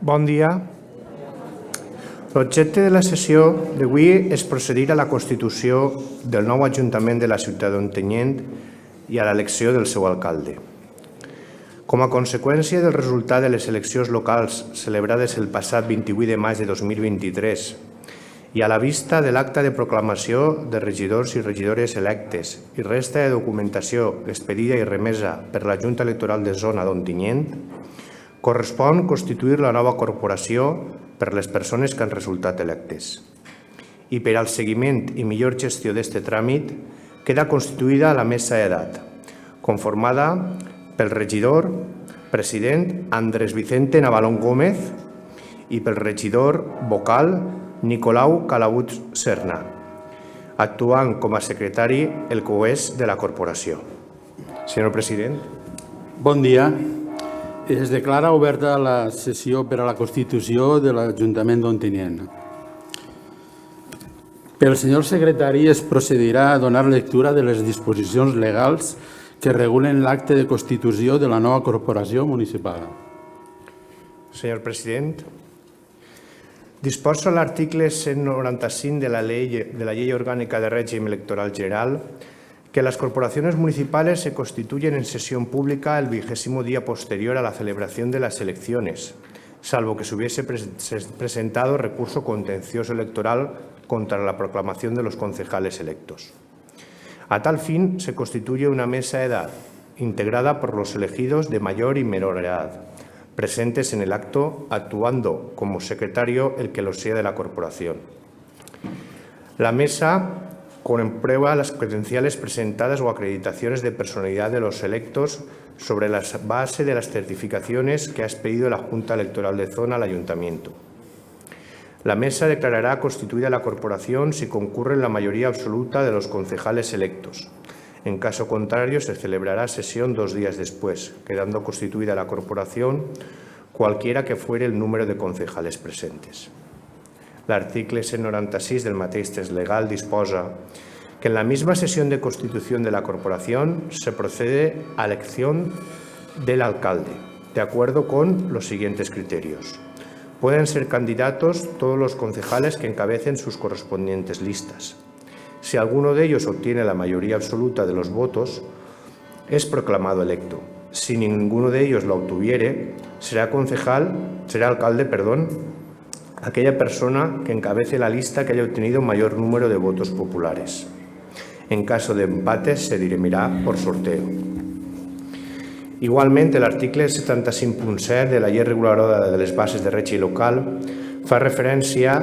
Bon dia. L'objecte de la sessió d'avui és procedir a la constitució del nou Ajuntament de la ciutat d'Ontinyent i a l'elecció del seu alcalde. Com a conseqüència del resultat de les eleccions locals celebrades el passat 28 de maig de 2023 i a la vista de l'acta de proclamació de regidors i regidores electes i resta de documentació expedida i remesa per la Junta Electoral de Zona d'Ontinyent, correspon constituir la nova corporació per les persones que han resultat electes. I per al seguiment i millor gestió d'aquest tràmit, queda constituïda la mesa d'edat, conformada pel regidor president Andrés Vicente Navalón Gómez i pel regidor vocal Nicolau Calabut Serna, actuant com a secretari el que és de la corporació. Senyor president. Bon dia. Es declara oberta la sessió per a la constitució de l'Ajuntament d'Ontinyent. Pel senyor secretari es procedirà a donar lectura de les disposicions legals que regulen l'acte de constitució de la nova corporació municipal. Senyor president, disposa l'article 195 de la Ley Orgánica de Régimen Electoral General que las corporaciones municipales se constituyen en sesión pública el 20º día posterior a la celebración de las elecciones, salvo que se hubiese presentado recurso contencioso electoral contra la proclamación de los concejales electos. A tal fin, se constituye una mesa de edad, integrada por los elegidos de mayor y menor edad, presentes en el acto, actuando como secretario el que lo sea de la corporación. La mesa comprueba las credenciales presentadas o acreditaciones de personalidad de los electos sobre la base de las certificaciones que ha expedido la Junta Electoral de Zona al Ayuntamiento. La mesa declarará constituida la corporación si concurre la mayoría absoluta de los concejales electos. En caso contrario, se celebrará sesión 2 días después, quedando constituida la corporación cualquiera que fuere el número de concejales presentes. L'article 196 del mateix text legal disposa que en la misma sesión de constitución de la corporación se procede a elección del alcalde, de acuerdo con los siguientes criterios. Pueden ser candidatos todos los concejales que encabecen sus correspondientes listas. Si alguno de ellos obtiene la mayoría absoluta de los votos, es proclamado electo. Si ninguno de ellos lo obtuviere, será alcalde, aquella persona que encabece la lista que haya obtenido mayor número de votos populares. En caso de empate, se dirimirà por sorteo. Igualment, l'article 75.7 de la Llei Reguladora de les Bases de Règim Local fa referència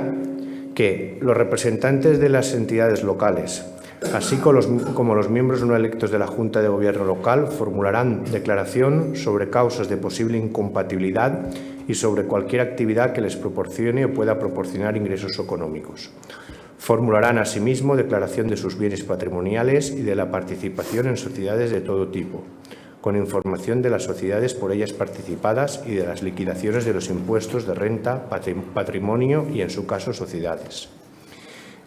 que los representantes de las entidades locales, así como los miembros no electos de la Junta de Gobierno local, formularán declaración sobre causas de posible incompatibilidad y sobre cualquier actividad que les proporcione o pueda proporcionar ingresos económicos. Formularán asimismo declaración de sus bienes patrimoniales y de la participación en sociedades de todo tipo, con información de las sociedades por ellas participadas y de las liquidaciones de los impuestos de renta, patrimonio y, en su caso, sociedades.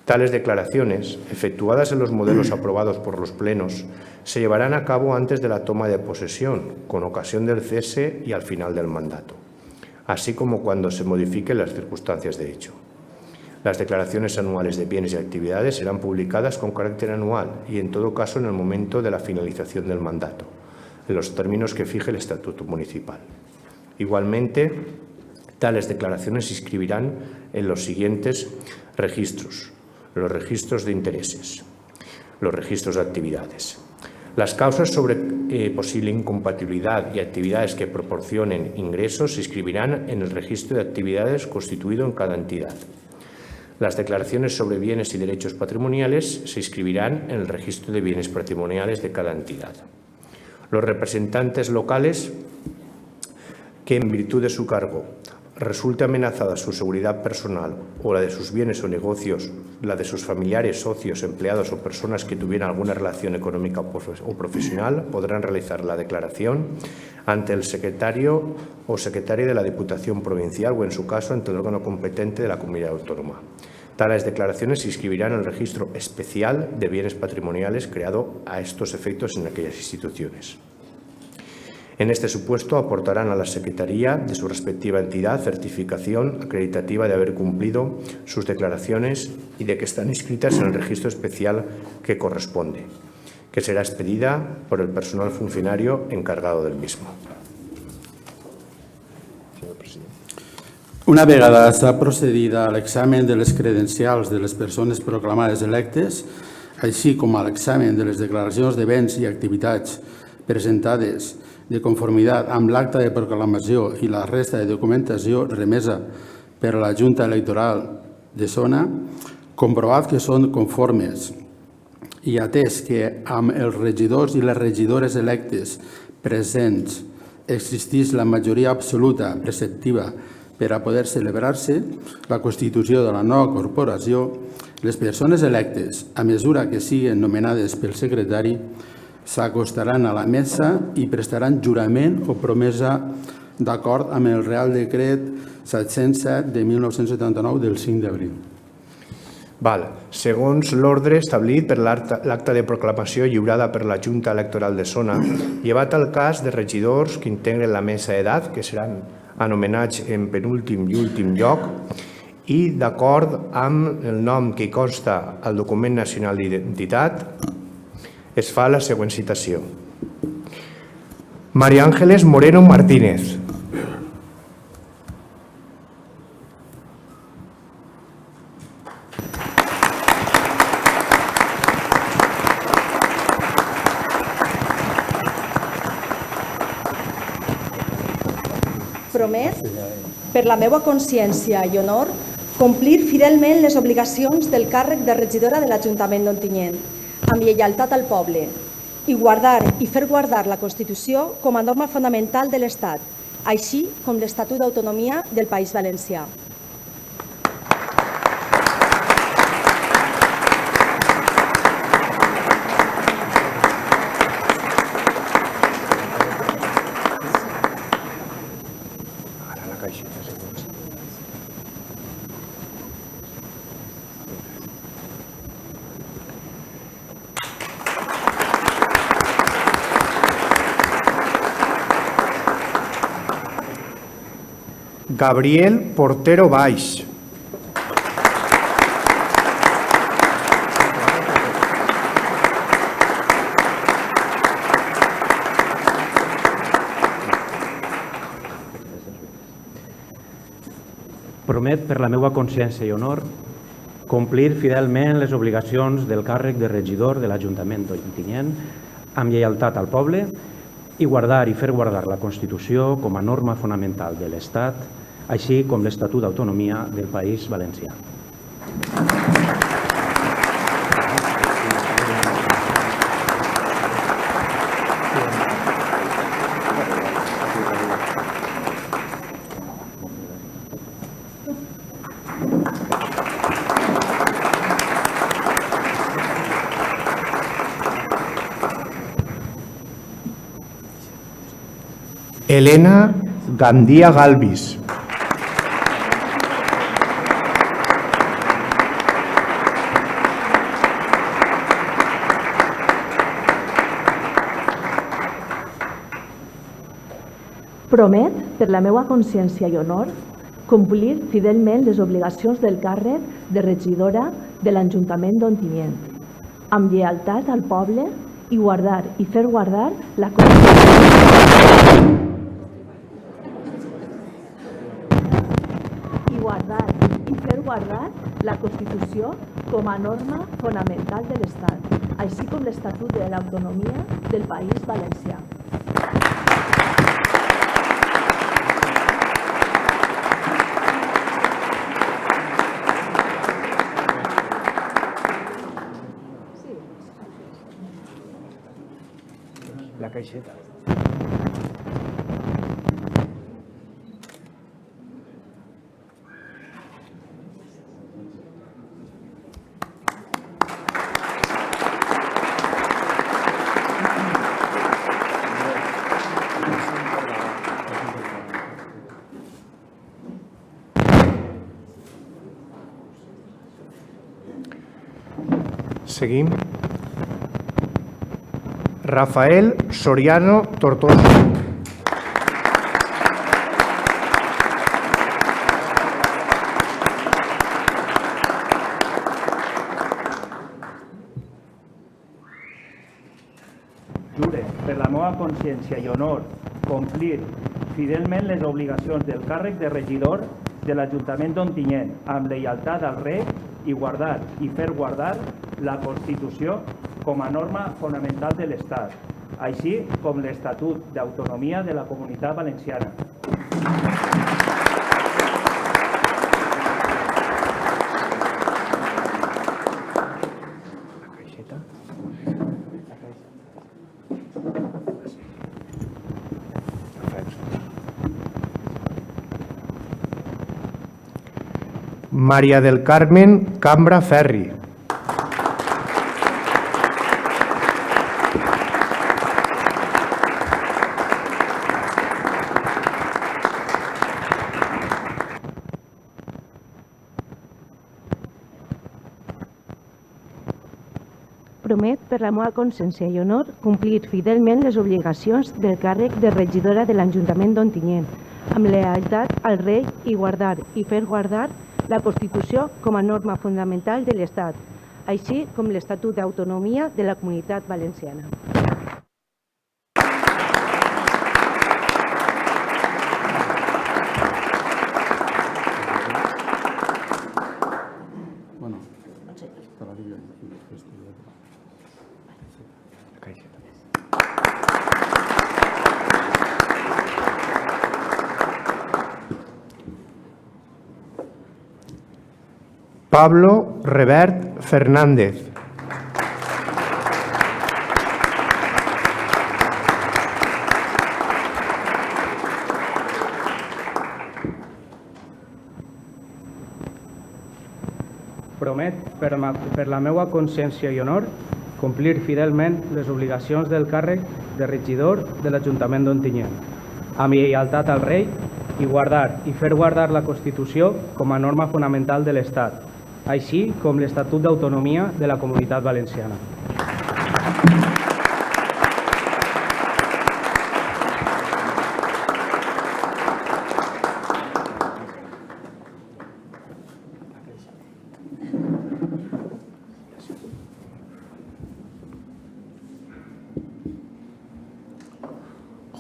Tales declaraciones, efectuadas en los modelos aprobados por los plenos, se llevarán a cabo antes de la toma de posesión, con ocasión del cese y al final del mandato, así como cuando se modifiquen las circunstancias de hecho. Las declaraciones anuales de bienes y actividades serán publicadas con carácter anual y, en todo caso, en el momento de la finalización del mandato, en los términos que fije el Estatuto Municipal. Igualmente, tales declaraciones se inscribirán en los siguientes registros: los registros de intereses, los registros de actividades. Las causas sobre posible incompatibilidad y actividades que proporcionen ingresos se inscribirán en el registro de actividades constituido en cada entidad. Las declaraciones sobre bienes y derechos patrimoniales se inscribirán en el registro de bienes patrimoniales de cada entidad. Los representantes locales que, en virtud de su cargo, resulte amenazada su seguridad personal o la de sus bienes o negocios, la de sus familiares, socios, empleados o personas que tuvieran alguna relación económica o profesional, podrán realizar la declaración ante el secretario o secretaria de la Diputación Provincial o, en su caso, ante el órgano competente de la Comunidad Autónoma. Tales declaraciones se inscribirán en el registro especial de bienes patrimoniales creado a estos efectos en aquellas instituciones. En este supuesto, aportarán a la Secretaría de su respectiva entidad certificación acreditativa de haber cumplido sus declaraciones y de que están inscritas en el registro especial que corresponde, que será expedida por el personal funcionario encargado del mismo. Una vegada s'ha procedit a l'examen de les credencials de les persones proclamades electes, així com a l'examen de les declaracions de béns i activitats presentades de conformitat amb l'acta de proclamació i la resta de documentació remesa per a la Junta Electoral de Zona, comprovat que són conformes i atès que amb els regidors i les regidores electes presents existís la majoria absoluta preceptiva per a poder celebrar-se la constitució de la nova corporació, les persones electes, a mesura que siguin nomenades pel secretari, s'acostaran a la mesa i prestaran jurament o promesa d'acord amb el Real Decret 707 de 1979 del 5 d'abril. Segons l'ordre establit per l'acta de proclamació lliurada per la Junta Electoral de Zona, llevat el cas de regidors que integren la mesa d'edat, que seran anomenats en penúltim i últim lloc, i d'acord amb el nom que consta al document nacional d'identitat, es fa la següent citació. María Ángeles Moreno Martínez. Promet, per la meva consciència i honor, complir fidelment les obligacions del càrrec de regidora de l'Ajuntament d'Ontinyent, amb lleialtat al poble, i guardar i fer guardar la Constitució com a norma fonamental de l'Estat, així com l'Estatut d'Autonomia del País Valencià. Gabriel Portero Baix. Promet per la meva consciència i honor complir fidelment les obligacions del càrrec de regidor de l'Ajuntament d'Ontinyent amb lleialtat al poble i guardar i fer guardar la Constitució com a norma fonamental de l'Estat, així com l'Estatut d'Autonomia del País Valencià. Elena Gandía Galvis. Promet, per la meva consciència i honor, complir fidelment les obligacions del càrrec de regidora de l'Ajuntament d'Ontinyent, amb lleialtat al poble i guardar i fer guardar la Constitució com a norma fonamental de l'Estat, així com l'Estatut de l'Autonomia del País Valencià. La caixeta. Seguim. Rafael Soriano Tortoso. Jure, per la meva consciència i honor, complir fidelment les obligacions del càrrec de regidor de l'Ajuntament d'Ontinyent amb lleialtat al rei i guardar i fer guardar la Constitució com a norma fonamental de l'Estat, així com l'Estatut d'Autonomia de la Comunitat Valenciana. María del Carmen Cambra Ferri. Promet, per la meva consciència i honor, complir fidelment les obligacions del càrrec de regidora de l'Ajuntament d'Ontinyent, amb lleialtat al rei i guardar i fer guardar la Constitució com a norma fonamental de l'Estat, així com l'Estatut d'Autonomia de la Comunitat Valenciana. Pablo Revert Fernández. Promet, per la meva consciència i honor, complir fidelment les obligacions del càrrec de regidor de l'Ajuntament d'Ontinyent, amb lleialtat al rei i guardar i fer guardar la Constitució com a norma fonamental de l'Estat, així com l'Estatut d'Autonomia de la Comunitat Valenciana.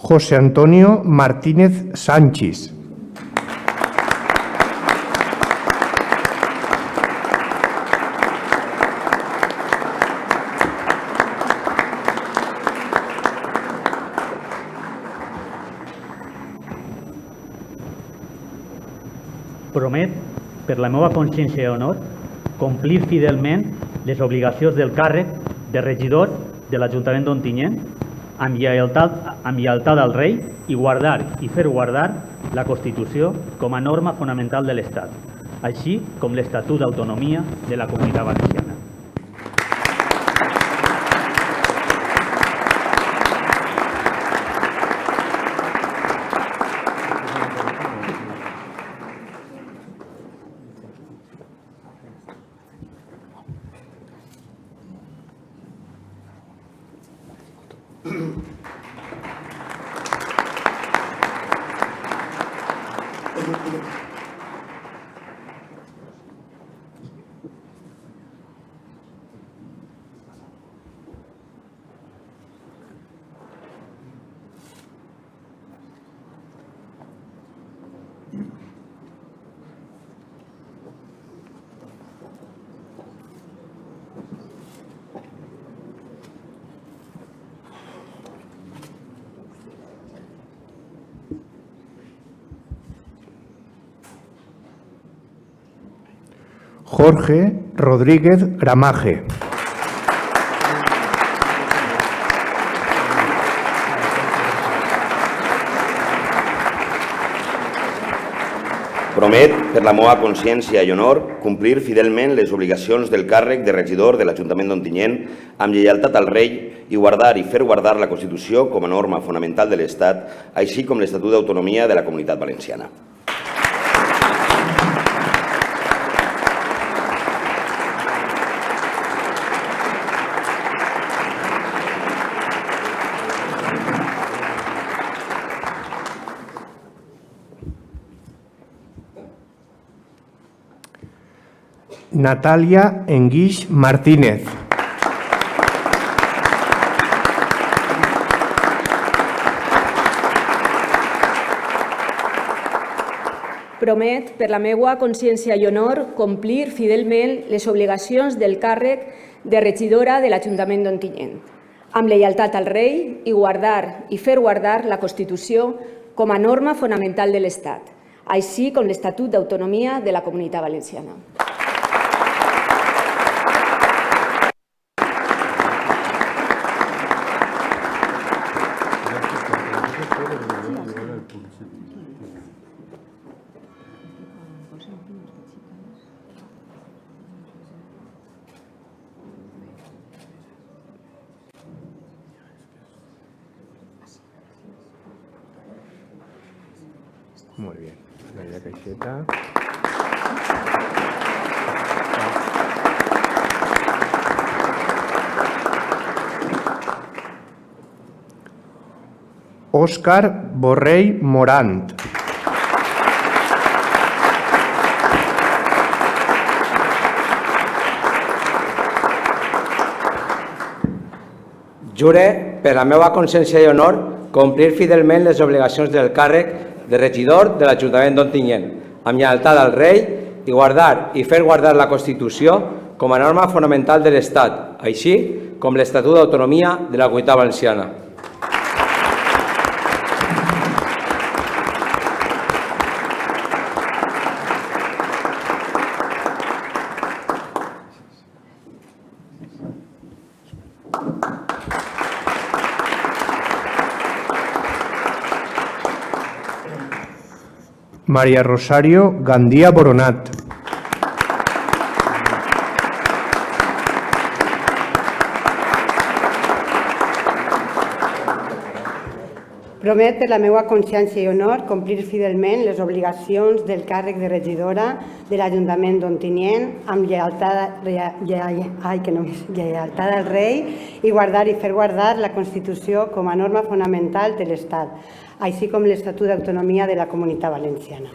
José Antonio Martínez Sánchez. Promet, per la meva consciència i honor, complir fidelment les obligacions del càrrec de regidor de l'Ajuntament d'Ontinyent amb lleialtat al rei i guardar i fer guardar la Constitució com a norma fonamental de l'Estat, així com l'Estatut d'Autonomia de la Comunitat Valenciana. Jorge Rodríguez Gramaje. Promet, per la meva consciència i honor, complir fidelment les obligacions del càrrec de regidor de l'Ajuntament d'Ontinyent amb lleialtat al rei i guardar i fer guardar la Constitució com a norma fonamental de l'Estat, així com l'Estatut d'Autonomia de la Comunitat Valenciana. Natalia Enguix Martínez. Promet, per la meva consciència i honor, complir fidelment les obligacions del càrrec de regidora de l'Ajuntament d'Ontinyent, amb lleialtat al rei i guardar i fer guardar la Constitució com a norma fonamental de l'Estat, així com l'Estatut d'Autonomia de la Comunitat Valenciana. Muy bien. La caixeta. Òscar Borrell Morant. Jure, per la meva consciència i honor, complir fidelment les obligacions del càrrec de regidor de l'Ajuntament d'Ontinyent, amb lleialtat al rei i guardar i fer guardar la Constitució com a norma fonamental de l'Estat, així com l'Estatut d'Autonomia de la Comunitat Valenciana. María Rosario Gandía Boronat. Promet, per la meva consciència i honor, complir fidelment les obligacions del càrrec de regidora de l'Ajuntament d'Ontinyent amb lleialtat al rei i guardar i fer guardar la Constitució com a norma fonamental de l'Estat, així com l'Estatut d'Autonomia de la Comunitat Valenciana.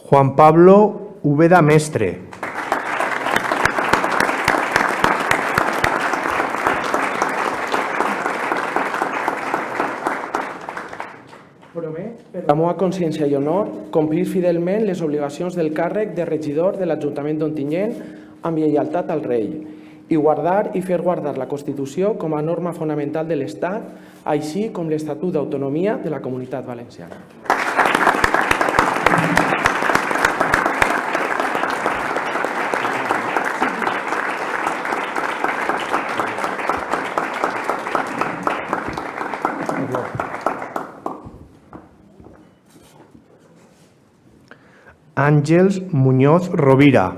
Juan Pablo Úbeda Mestre. la meva consciència i honor, complir fidelment les obligacions del càrrec de regidor de l'Ajuntament d'Ontinyent amb lleialtat al rei i guardar i fer guardar la Constitució com a norma fonamental de l'Estat, així com l'Estatut d'Autonomia de la Comunitat Valenciana. Àngels Muñoz Rovira.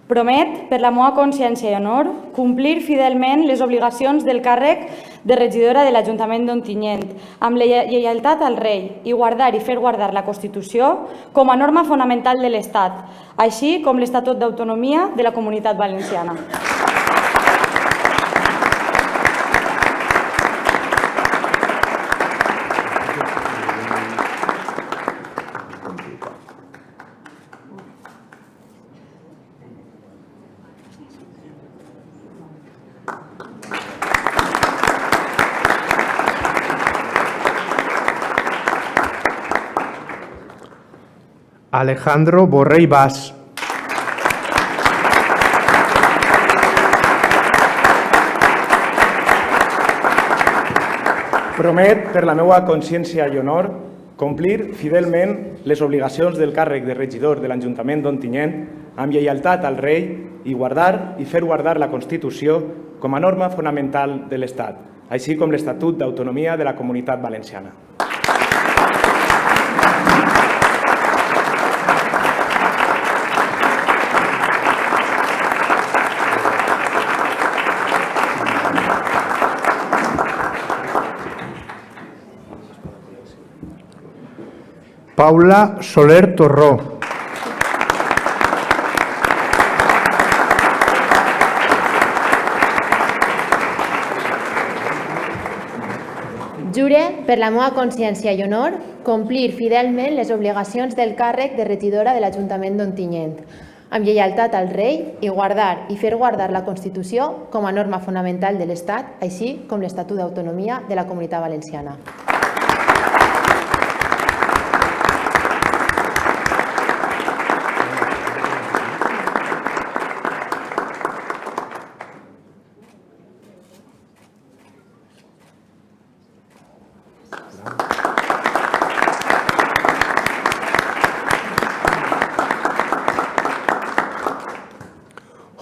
Promet, per la meva consciència i honor, complir fidelment les obligacions del càrrec de regidora de l'Ajuntament d'Ontinyent, amb lleialtat al rei i guardar i fer guardar la Constitució com a norma fonamental de l'Estat, així com l'Estatut d'Autonomia de la Comunitat Valenciana. Alejandro Borrell Bas. Promet, per la meva consciència i honor, complir fidelment les obligacions del càrrec de regidor de l'Ajuntament d'Ontinyent amb lleialtat al rei i guardar i fer guardar la Constitució com a norma fonamental de l'Estat, així com l'Estatut d'Autonomia de la Comunitat Valenciana. Paula Soler Torró. Jure, per la meva consciència i honor, complir fidelment les obligacions del càrrec de regidora de l'Ajuntament d'Ontinyent, amb lleialtat al rei i guardar i fer guardar la Constitució com a norma fonamental de l'Estat, així com l'Estatut d'Autonomia de la Comunitat Valenciana.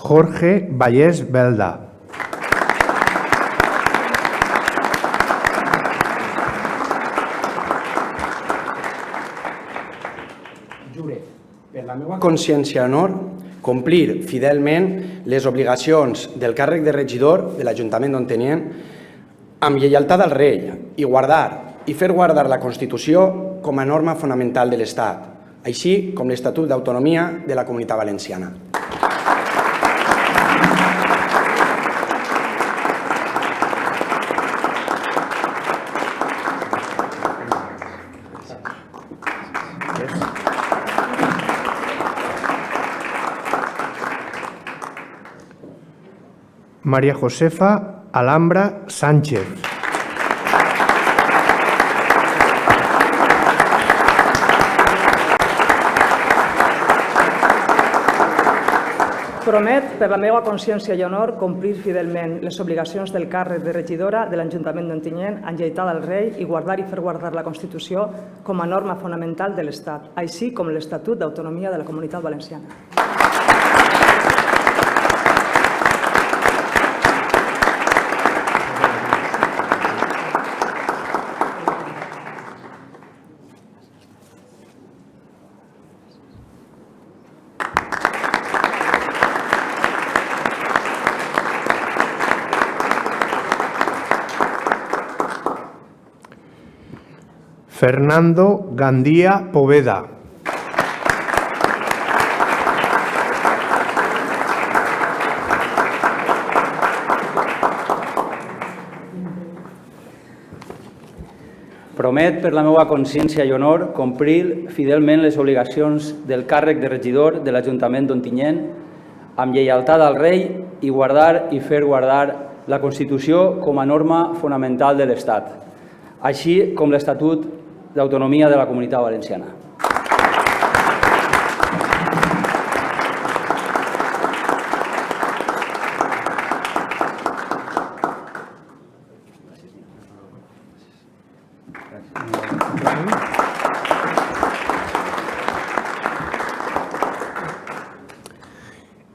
Jorge Vallès Belda. Jure, per la meva consciència i honor, complir fidelment les obligacions del càrrec de regidor de l'Ajuntament d'Ontinyent amb lleialtat al rei i guardar i fer guardar la Constitució com a norma fonamental de l'Estat, així com l'Estatut d'Autonomia de la Comunitat Valenciana. María Josefa Alhambra Sánchez. Promet, per la meva consciència i honor, complir fidelment les obligacions del càrrec de regidora de l'Ajuntament d'Ontinyent amb lleialtat al rei i guardar i fer guardar la Constitució com a norma fonamental de l'Estat, així com l'Estatut d'Autonomia de la Comunitat Valenciana. Fernando Gandía Poveda. Promet, per la meva consciència i honor, complir fidelment les obligacions del càrrec de regidor de l'Ajuntament d'Ontinyent amb lleialtat al rei i guardar i fer guardar la Constitució com a norma fonamental de l'Estat, així com l'Estatut d'Autonomia de la Comunitat Valenciana.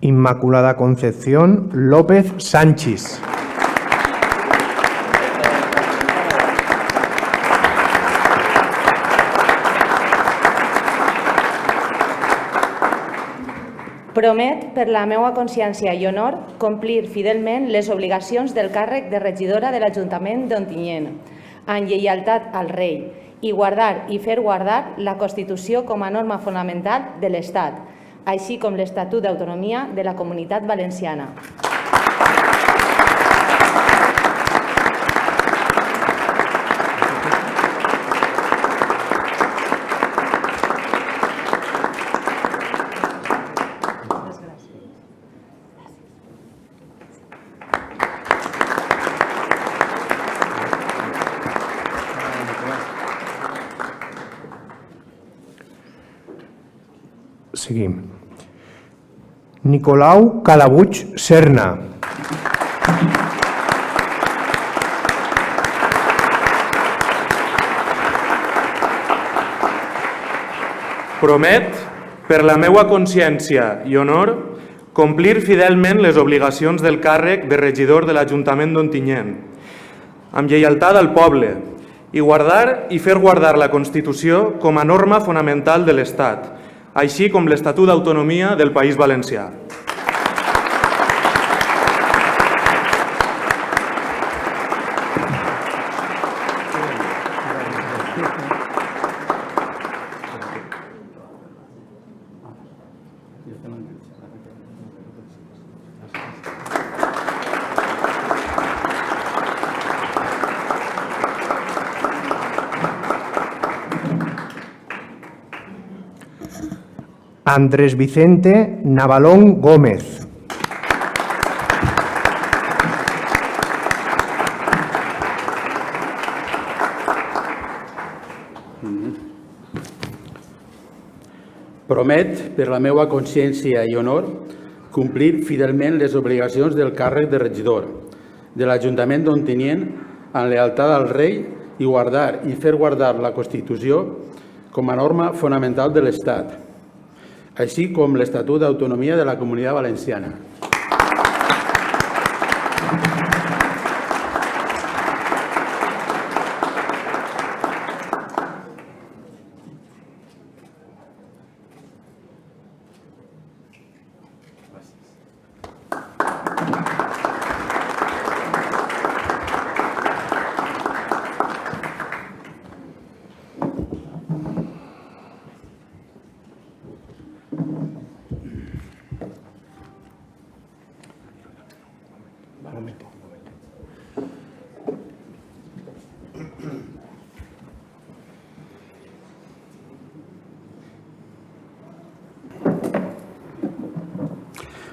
Inmaculada Concepción López Sánchez. Promet, per la meva consciència i honor, complir fidelment les obligacions del càrrec de regidora de l'Ajuntament d'Ontinyent, amb lleialtat al rei, i guardar i fer guardar la Constitució com a norma fonamental de l'Estat, així com l'Estatut d'Autonomia de la Comunitat Valenciana. Seguim. Nicolau Calabuig Serna. Promet, per la meua consciència i honor, complir fidelment les obligacions del càrrec de regidor de l'Ajuntament d'Ontinyent, amb lleialtat al poble, i guardar i fer guardar la Constitució com a norma fonamental de l'Estat, així com l'Estatut d'Autonomia del País Valencià. Andrés Vicente Navalón Gómez. Promet, per la meva consciència i honor, complir fidelment les obligacions del càrrec de regidor de l'Ajuntament d'Ontinyent amb lealtat al rei i guardar i fer guardar la Constitució com a norma fonamental de l'Estat, així com l'Estatut d'Autonomia de la Comunitat Valenciana.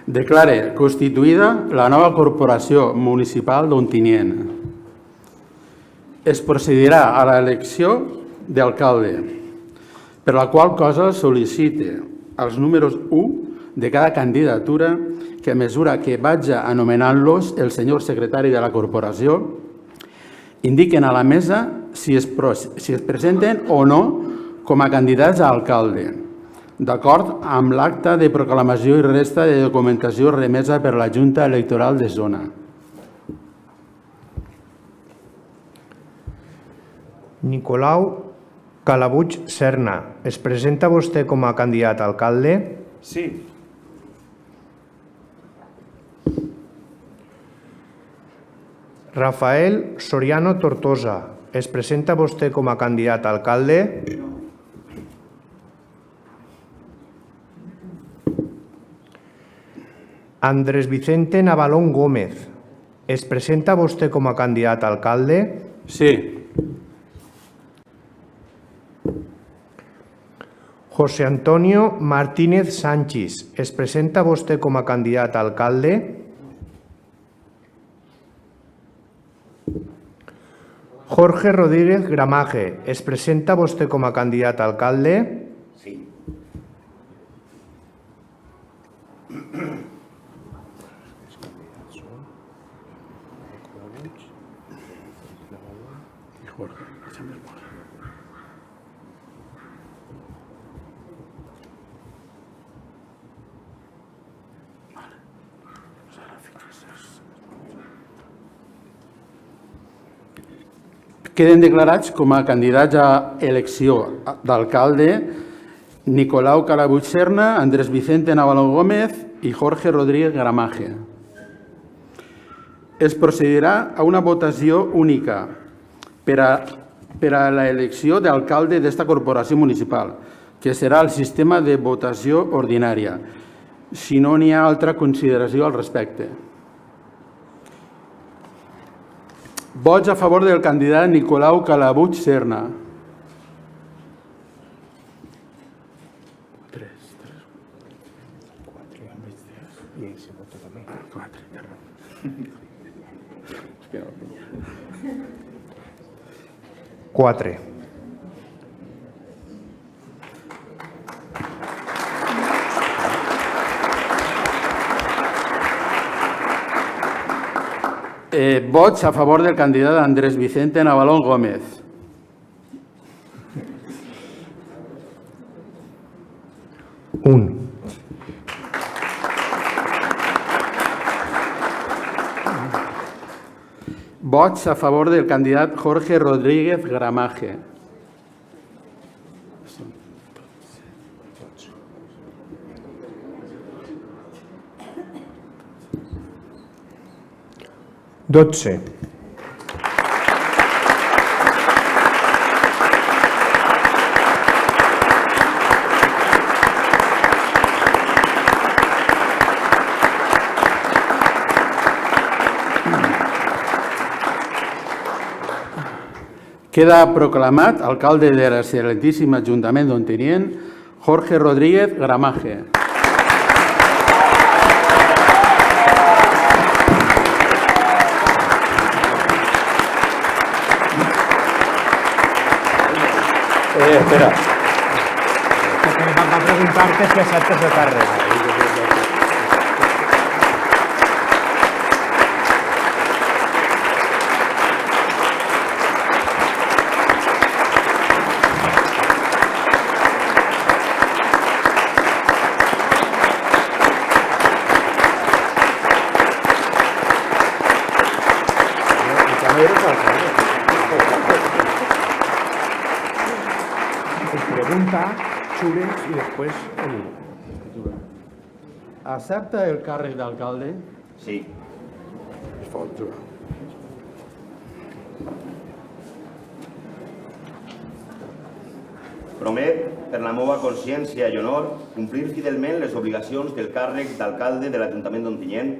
Declare constituïda la nova corporació municipal d'Ontinyent. Es procedirà a l'elecció d'alcalde, per la qual cosa sol·licite els números 1 de cada candidatura que a mesura que vaig anomenant-los el senyor secretari de la corporació indiquen a la mesa si es presenten o no com a candidats a alcalde, d'acord amb l'acta de proclamació i resta de documentació remesa per la Junta Electoral de Zona. Nicolau Calabuig Serna, es presenta vostè com a candidat a alcalde? Sí. Rafael Soriano Tortosa, es presenta vostè com a candidat a alcalde? No. Andrés Vicente Navalón Gómez, es presenta vostè com a candidat a alcalde? Sí. José Antonio Martínez Sánchez, es presenta vostè com a candidat a alcalde? Jorge Rodríguez Gramaje, es presenta vostè com a candidat a alcalde? Sí. Queden declarats com a candidats a elecció d'alcalde Nicolau Calabuig Serna, Andrés Vicente Navalón Gómez i Jorge Rodríguez Gramaje. Es procedirà a una votació única per a l'elecció d'alcalde d'esta corporació municipal, que serà el sistema de votació ordinària, si no n'hi ha altra consideració al respecte. Vots a favor del candidat Nicolau Calabuig Serna. Quatre. Vots a favor del candidat Andrés Vicente Navalón Gómez. Un. Vots a favor del candidat Jorge Rodríguez Gramaje. Dotze. Queda proclamat alcalde de l'excel·lentíssim Ajuntament d'Ontinyent, Jorge Rodríguez Gramaje. Espera. Va a preguntarte si acceptes el càrrec. Pregunta, Xures y después el... Accepta el càrrec d'alcalde? Sí. Promet, per la meva consciència i honor, complir fidelment les obligacions del càrrec d'alcalde de l'Ajuntament d'Ontinyent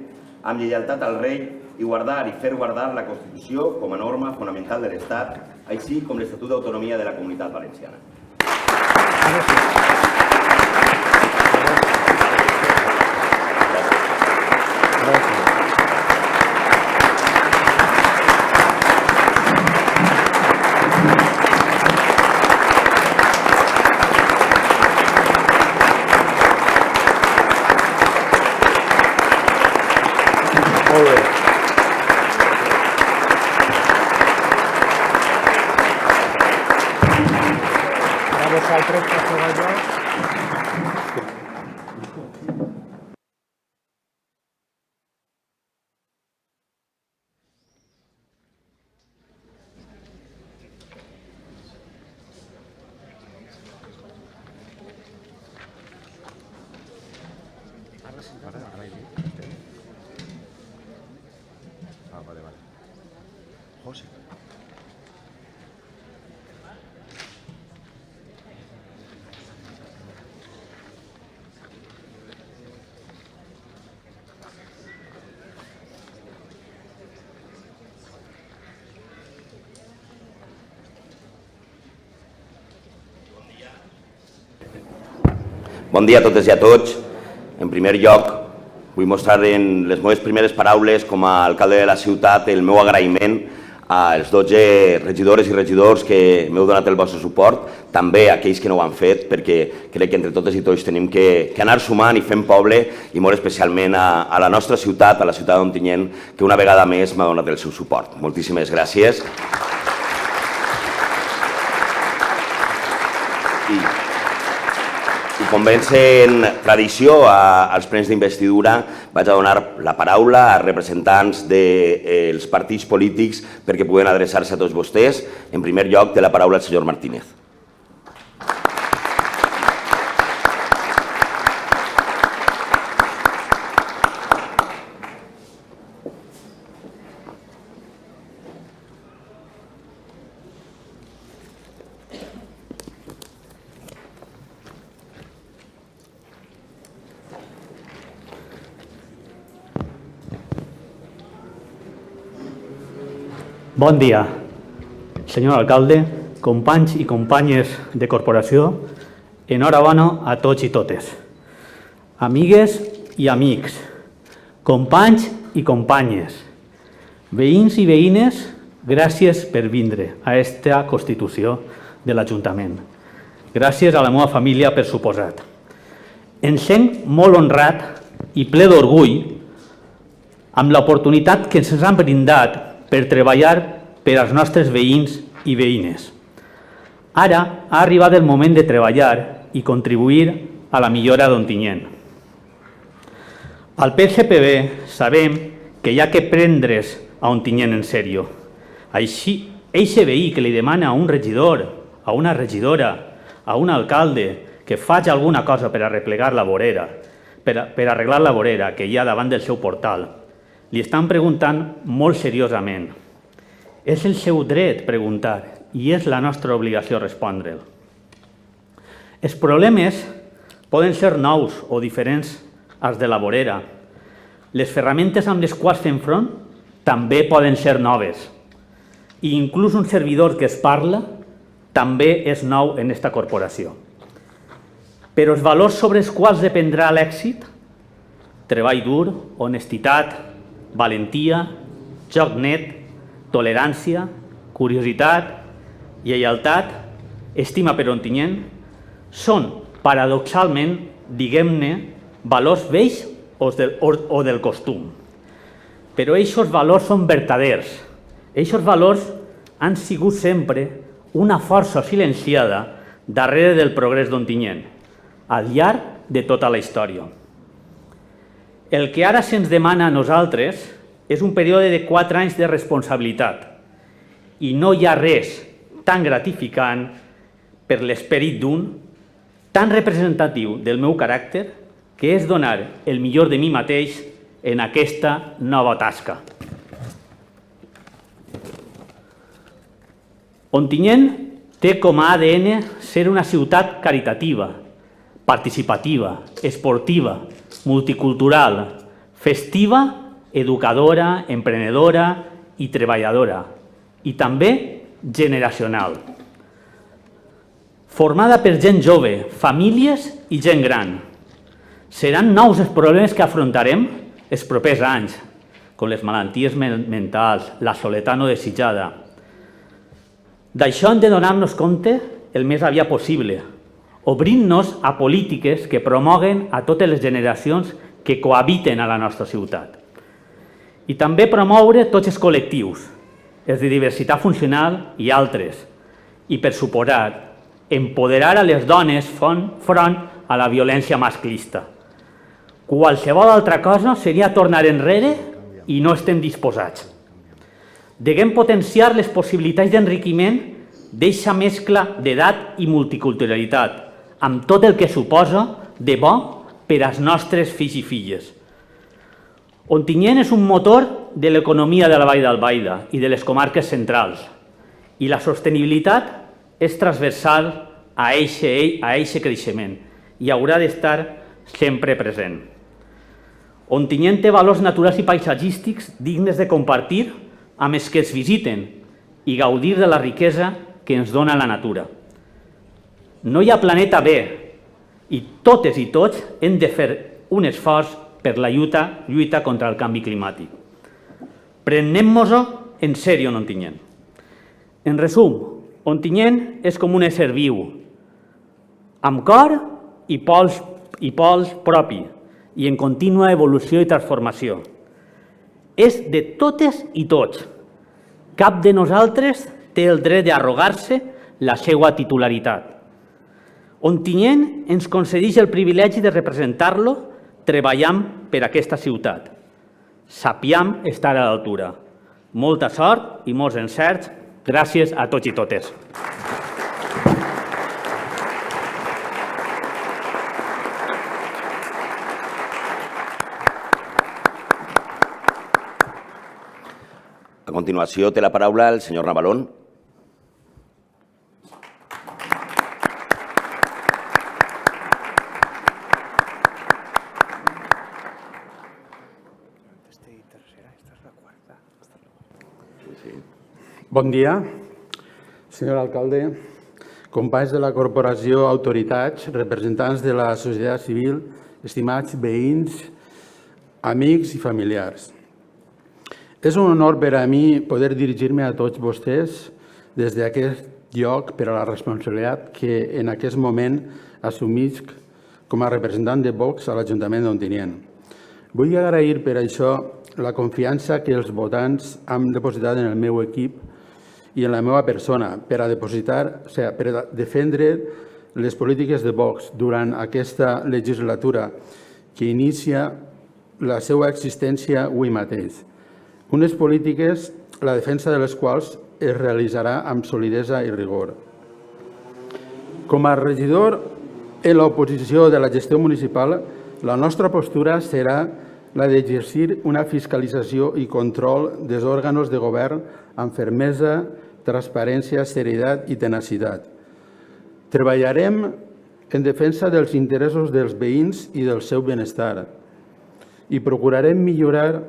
amb lleialtat al rei i guardar i fer guardar la Constitució com a norma fonamental de l'Estat, així com l'Estatut d'Autonomia de la Comunitat Valenciana. Vosaltres, que feu allò... Vale. José. Bon dia a totes i a tots. En primer lloc, vull mostrar en les meves primeres paraules com a alcalde de la ciutat el meu agraïment als 12 regidores i regidors que m'heu donat el vostre suport, també a aquells que no ho han fet, perquè crec que entre totes i tots tenim que anar sumant i fent poble, i molt especialment a la nostra ciutat, a la ciutat d'Ontinyent, que una vegada més m'ha donat el seu suport. Moltíssimes gràcies. I com ben sent tradició als plens d'investidura, vaig a donar la paraula a representants dels partits polítics perquè puguen adreçar-se a tots vostès. En primer lloc, té la paraula el senyor Martínez. Bon dia, senyor alcalde, companys i companyes de corporació, enhorabona a tots i totes. Amigues i amics, companys i companyes, veïns i veïnes, gràcies per vindre a esta Constitució de l'Ajuntament. Gràcies a la meva família per suposat. Em sent molt honrat i ple d'orgull amb l'oportunitat que ens han brindat per treballar per als nostres veïns i veïnes. Ara ha arribat el moment de treballar i contribuir a la millora d'Ontinyent. Al PSPB sabem que hi ha que prendre's a Ontinyent en sèrio. Així, eixe veí que li demana a un regidor, a una regidora, a un alcalde que faci alguna cosa per arreplegar la vorera, per arreglar la vorera que hi ha davant del seu portal, li estan preguntant molt seriosament. És el seu dret preguntar i és la nostra obligació respondre'l. Els problemes poden ser nous o diferents als de la vorera. Les ferramentes amb les quals fem front també poden ser noves. I inclús un servidor que es parla també és nou en esta corporació. Però els valors sobre els quals dependrà l'èxit, treball dur, honestitat, valentia, joc net, tolerància, curiositat, lleialtat, estima per Ontinyent, són, paradoxalment, diguem-ne, valors vells o del costum. Però aquests valors són vertaders. Aquests valors han sigut sempre una força silenciada darrere del progrés d'Ontinyent, al llarg de tota la història. El que ara se'ns demana a nosaltres és un període de 4 anys de responsabilitat i no hi ha res tan gratificant per l'esperit d'un, tan representatiu del meu caràcter, que és donar el millor de mi mateix en aquesta nova tasca. Ontinyent té com a ADN ser una ciutat caritativa, participativa, esportiva, multicultural, festiva, educadora, emprenedora i treballadora, i també generacional. Formada per gent jove, famílies i gent gran. Seran nous els problemes que afrontarem els propers anys, com les malalties mentals, la soledat no desitjada. D'això hem de donar-nos compte el més aviat possible, obrint-nos a polítiques que promoguen a totes les generacions que cohabiten a la nostra ciutat. I també promoure tots els col·lectius, els de diversitat funcional i altres, i per suposat, empoderar a les dones front a la violència masclista. Qualsevol altra cosa seria tornar enrere i no estem disposats. Deguem potenciar les possibilitats d'enriquiment d'eixa mescla d'edat i multiculturalitat, amb tot el que suposa de bo per als nostres fills i filles. Ontinyent és un motor de l'economia de la Vall d'Albaida i de les comarques centrals, i la sostenibilitat és transversal a eixe creixement i haurà d'estar sempre present. Ontinyent té valors naturals i paisatgístics dignes de compartir amb els que es visiten i gaudir de la riquesa que ens dona la natura. No hi ha planeta B, i totes i tots hem de fer un esforç per la lluita contra el canvi climàtic. Prenem-nos-ho en sèrio, Ontinyent. En resum, Ontinyent és com un ésser viu, amb cor i pols propi i en contínua evolució i transformació. És de totes i tots. Cap de nosaltres té el dret d'arrogar-se la seva titularitat. Ontinyent ens concedeix el privilegi de representar-lo treballant per aquesta ciutat. Sapiem estar a l'altura. Molta sort i molts encerts. Gràcies a tots i totes. A continuació té la paraula el senyor Navalón. Bon dia, senyor alcalde, companys de la corporació, autoritats, representants de la societat civil, estimats veïns, amics i familiars. És un honor per a mi poder dirigir-me a tots vostès des d'aquest lloc per a la responsabilitat que en aquest moment assumisc com a representant de Vox a l'Ajuntament d'Ontinyent. Vull agrair per això la confiança que els votants han depositat en el meu equip i en la meva persona per a defendre les polítiques de Vox durant aquesta legislatura que inicia la seva existència avui mateix. Unes polítiques, la defensa de les quals es realitzarà amb solidesa i rigor. Com a regidor en l'oposició de la gestió municipal, la nostra postura serà la d'exercir una fiscalització i control dels òrgans de govern amb fermesa, transparència, serietat i tenacitat. Treballarem en defensa dels interessos dels veïns i del seu benestar i procurarem millorar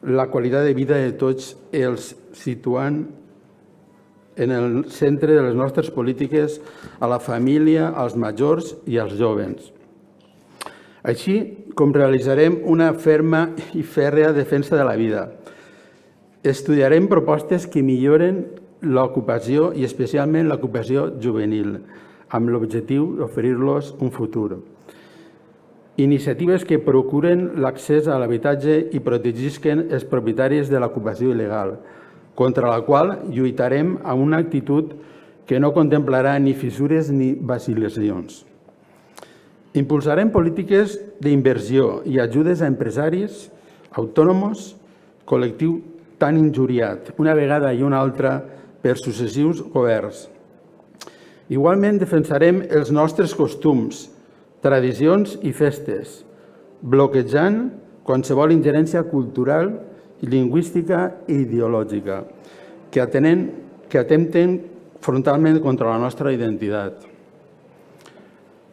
la qualitat de vida de tots els situant en el centre de les nostres polítiques a la família, als majors i als jóvens. Així com realitzarem una ferma i fèrrea defensa de la vida. Estudiarem propostes que milloren l'ocupació i especialment l'ocupació juvenil, amb l'objectiu d'oferir-los un futur. Iniciatives que procuren l'accés a l'habitatge i protegisquen els propietaris de l'ocupació il·legal, contra la qual lluitarem amb una actitud que no contemplarà ni fissures ni vacil·lacions. Impulsarem polítiques d'inversió i ajudes a empresaris, autònoms, col·lectiu tan injuriat, una vegada i una altra, per successius governs. Igualment defensarem els nostres costums, tradicions i festes, bloquejant qualsevol ingerència cultural, lingüística i ideològica que atempten frontalment contra la nostra identitat.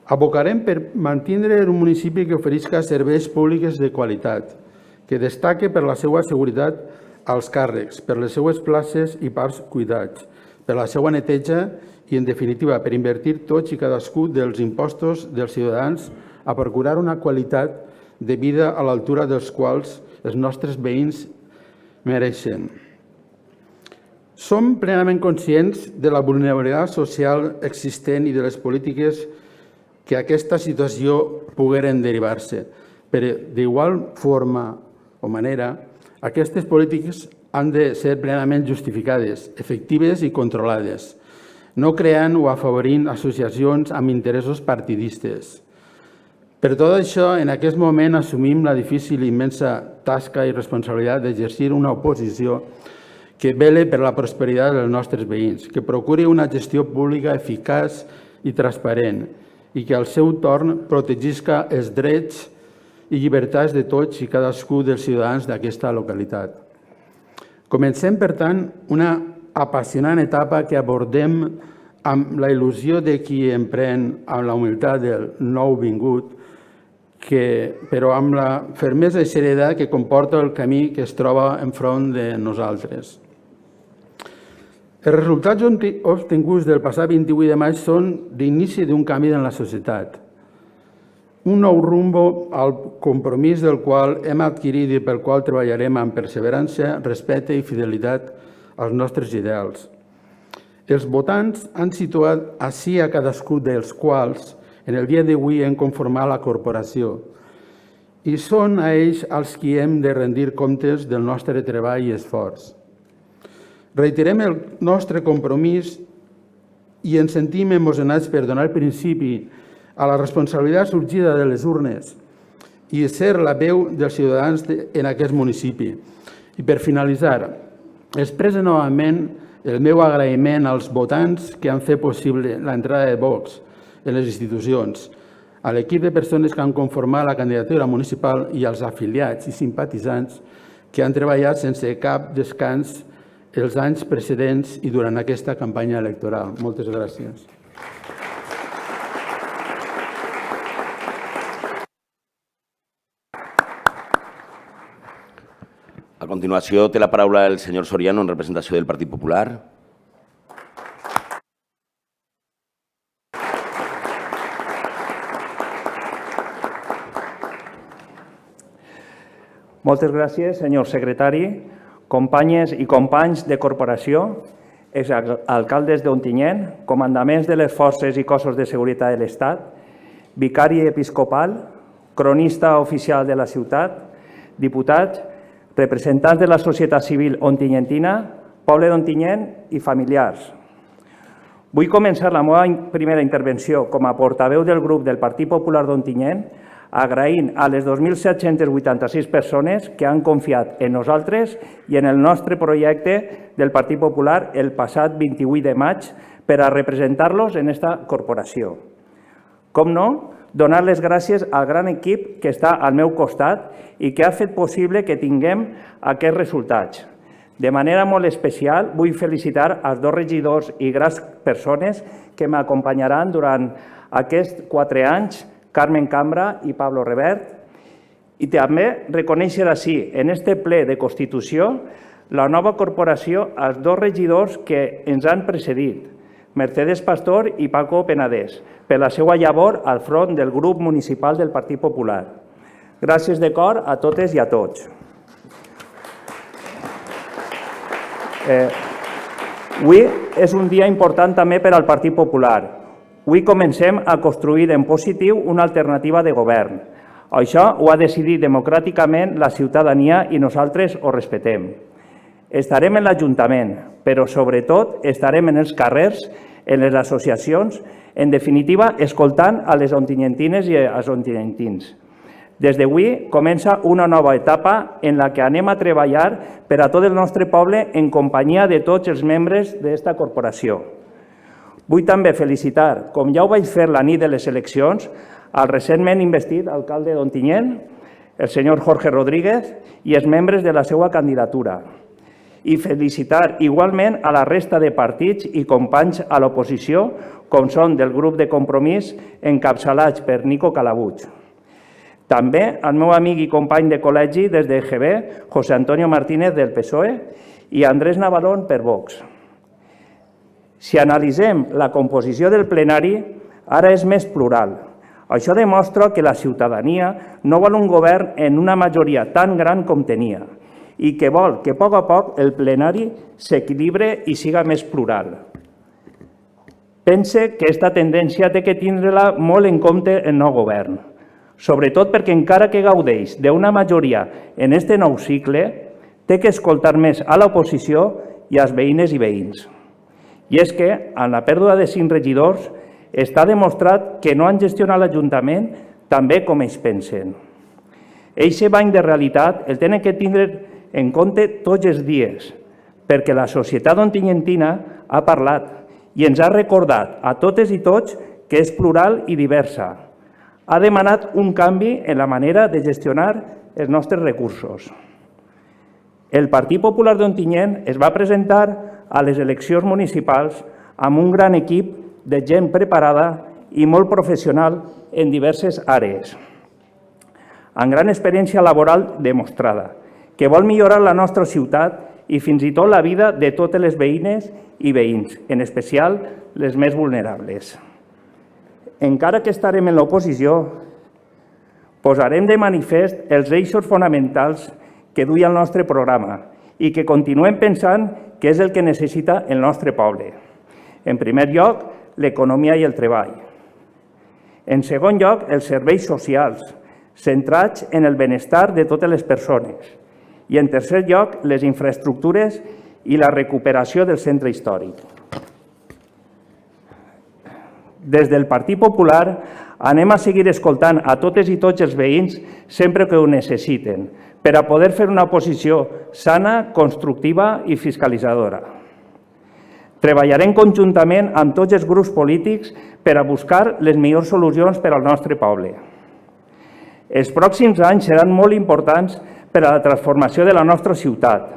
Abocarem per mantenir un municipi que oferisca serveis públics de qualitat, que destaque per la seva seguretat als càrrecs, per les seues places i parcs cuidats, per la seva neteja i, en definitiva, per invertir tots i cadascú dels impostos dels ciutadans a procurar una qualitat de vida a l'altura dels quals els nostres veïns mereixen. Som plenament conscients de la vulnerabilitat social existent i de les polítiques que aquesta situació pogueren derivar-se. Però d'igual forma o manera, aquestes polítiques han de ser plenament justificades, efectives i controlades, no creant o afavorint associacions amb interessos partidistes. Per tot això, en aquest moment assumim la difícil i immensa tasca i responsabilitat d'exercir una oposició que vele per la prosperitat dels nostres veïns, que procuri una gestió pública eficaç i transparent i que al seu torn protegisca els drets i llibertats de tots i cadascú dels ciutadans d'aquesta localitat. Comencem, per tant, una apassionant etapa que abordem amb la il·lusió de qui emprèn, amb la humilitat del nou vingut, però amb la fermesa i serietat que comporta el camí que es troba enfront de nosaltres. Els resultats obtinguts del passat 28 de maig són l'inici d'un canvi en la societat. un nou rumbo al compromís del qual hem adquirit i pel qual treballarem amb perseverança, respecte i fidelitat als nostres ideals. Els votants han situat ací a cadascú dels quals en el dia d'avui hem conformat la corporació i són a ells als qui hem de rendir comptes del nostre treball i esforç. Reiterem el nostre compromís i ens sentim emocionats per donar principi a la responsabilitat sorgida de les urnes i ser la veu dels ciutadans en aquest municipi. I per finalitzar, expresso novament el meu agraïment als votants que han fet possible l'entrada de Vox en les institucions, a l'equip de persones que han conformat la candidatura municipal i als afiliats i simpatitzants que han treballat sense cap descans els anys precedents i durant aquesta campanya electoral. Moltes gràcies. A continuació, té la paraula el senyor Soriano en representació del Partit Popular. Moltes gràcies, senyor secretari, companyes i companys de corporació, exalcaldes d'Ontinyent, comandaments de les forces i cossos de seguretat de l'Estat, vicari episcopal, cronista oficial de la ciutat, diputats, representants de la societat civil ontinyentina, poble d'Ontinyent i familiars. Vull començar la meva primera intervenció com a portaveu del grup del Partit Popular d'Ontinyent agraint a les 2.786 persones que han confiat en nosaltres i en el nostre projecte del Partit Popular el passat 28 de maig per a representar-los en esta corporació. Com no, donar les gràcies al gran equip que està al meu costat i que ha fet possible que tinguem aquests resultats. De manera molt especial, vull felicitar els dos regidors i grans persones que m'acompanyaran durant aquests 4 anys, Carmen Cambra i Pablo Revert, i també reconèixer així, en este ple de Constitució, la nova corporació als dos regidors que ens han precedit, Mercedes Pastor i Paco Penedès, per la seva llavor al front del grup municipal del Partit Popular. Gràcies de cor a totes i a tots. Avui és un dia important també per al Partit Popular. Avui comencem a construir en positiu una alternativa de govern. Això ho ha decidit democràticament la ciutadania i nosaltres ho respectem. Estarem en l'Ajuntament, però sobretot estarem en els carrers, en les associacions, en definitiva, escoltant a les ontinyentines i als ontinyentins. Des d'avui comença una nova etapa en la que anem a treballar per a tot el nostre poble en companyia de tots els membres d'aquesta corporació. Vull també felicitar, com ja ho vaig fer la nit de les eleccions, al recentment investit alcalde d'Ontinyent, el senyor Jorge Rodríguez, i els membres de la seva candidatura. I felicitar igualment a la resta de partits i companys a l'oposició, com són del grup de Compromís encapçalats per Nico Calabuig. També al meu amic i company de col·legi des de EGB, José Antonio Martínez del PSOE i Andrés Navalón per Vox. Si analitzem la composició del plenari, ara és més plural. Això demostra que la ciutadania no vol un govern en una majoria tan gran com tenia i que vol que a poc el plenari s'equilibre i siga més plural. Pense que aquesta tendència té que tindre-la molt en compte el nou govern, sobretot perquè encara que gaudeix d'una majoria en aquest nou cicle, té que escoltar més a l'oposició i als veïnes i veïns. I és que, amb la pèrdua de 5 regidors, està demostrat que no han gestionat l'Ajuntament tan bé com ells pensen. Eixe bany de realitat el tenen que tindre en compte tots els dies, perquè la societat ontinyentina ha parlat i ens ha recordat a totes i tots que és plural i diversa. Ha demanat un canvi en la manera de gestionar els nostres recursos. El Partit Popular d'Ontinyent es va presentar a les eleccions municipals amb un gran equip de gent preparada i molt professional en diverses àrees, amb gran experiència laboral demostrada, que vol millorar la nostra ciutat i fins i tot la vida de totes les veïnes i veïns, en especial les més vulnerables. Encara que estarem en l'oposició, Posarem de manifest els eixos fonamentals que duia el nostre programa i que continuem pensant que és el que necessita el nostre poble. En primer lloc, l'economia i el treball. En segon lloc, els serveis socials, centrats en el benestar de totes les persones. I en tercer lloc, les infraestructures i la recuperació del centre històric. Des del Partit Popular anem a seguir escoltant a totes i tots els veïns sempre que ho necessiten, per a poder fer una oposició sana, constructiva i fiscalitzadora. Treballarem conjuntament amb tots els grups polítics per a buscar les millors solucions per al nostre poble. Els pròxims anys seran molt importants per a la transformació de la nostra ciutat.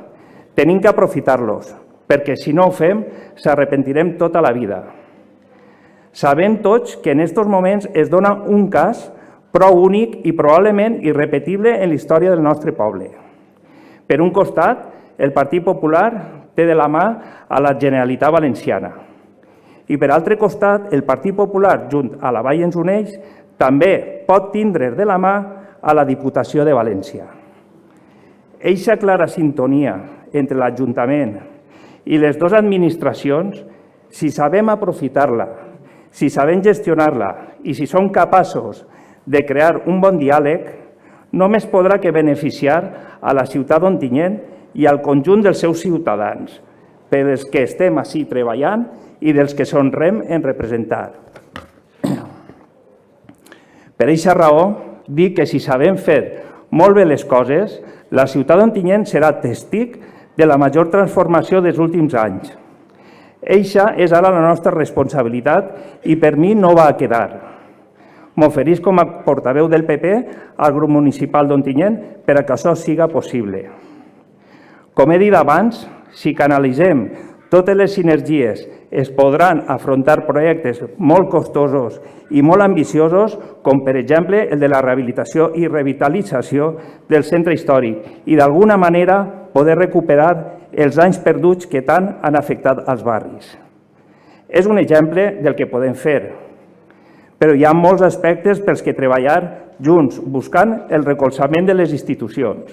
Tenim que aprofitar-los, perquè si no ho fem, s'arrepentirem tota la vida. Sabem tots que en aquests moments es dona un cas prou únic i probablement irrepetible en la història del nostre poble. Per un costat, el Partit Popular té de la mà a la Generalitat Valenciana i per altre costat, el Partit Popular, junt a la Vall ens uneix, també pot tindre de la mà a la Diputació de València. Eixa clara sintonia entre l'Ajuntament i les dues administracions, si sabem aprofitar-la, si sabem gestionar-la i si som capaços de crear un bon diàleg, només podrà que beneficiar a la ciutat d'Ontinyent i al conjunt dels seus ciutadans, per als que estem ací treballant i dels que s'honrem en representar. Per aquesta raó, dic que si sabem fer molt bé les coses, la ciutat d'Ontinyent serà testig de la major transformació dels últims anys. Eixa és ara la nostra responsabilitat i per mi no va a quedar. M'oferís com a portaveu del PP al grup municipal d'Ontinyent per a que això siga possible. Com he dit abans, si canalitzem totes les sinergies, es podran afrontar projectes molt costosos i molt ambiciosos, com per exemple el de la rehabilitació i revitalització del centre històric i d'alguna manera poder recuperar els anys perduts que tant han afectat als barris. És un exemple del que podem fer, però hi ha molts aspectes pels que treballar junts, buscant el recolzament de les institucions,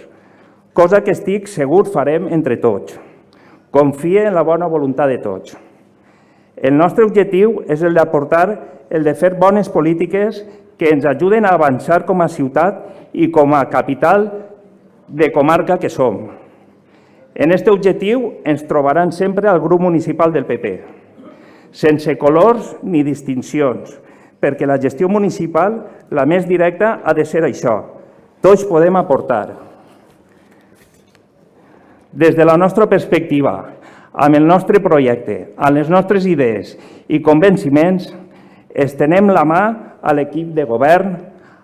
cosa que estic segur farem entre tots. Confie en la bona voluntat de tots. El nostre objectiu és el de fer bones polítiques que ens ajuden a avançar com a ciutat i com a capital de comarca que som. En aquest objectiu ens trobaran sempre al grup municipal del PP, sense colors ni distincions, perquè la gestió municipal, la més directa, ha de ser això. Tots podem aportar. Des de la nostra perspectiva, amb el nostre projecte, amb les nostres idees i convenciments, estenem la mà a l'equip de govern,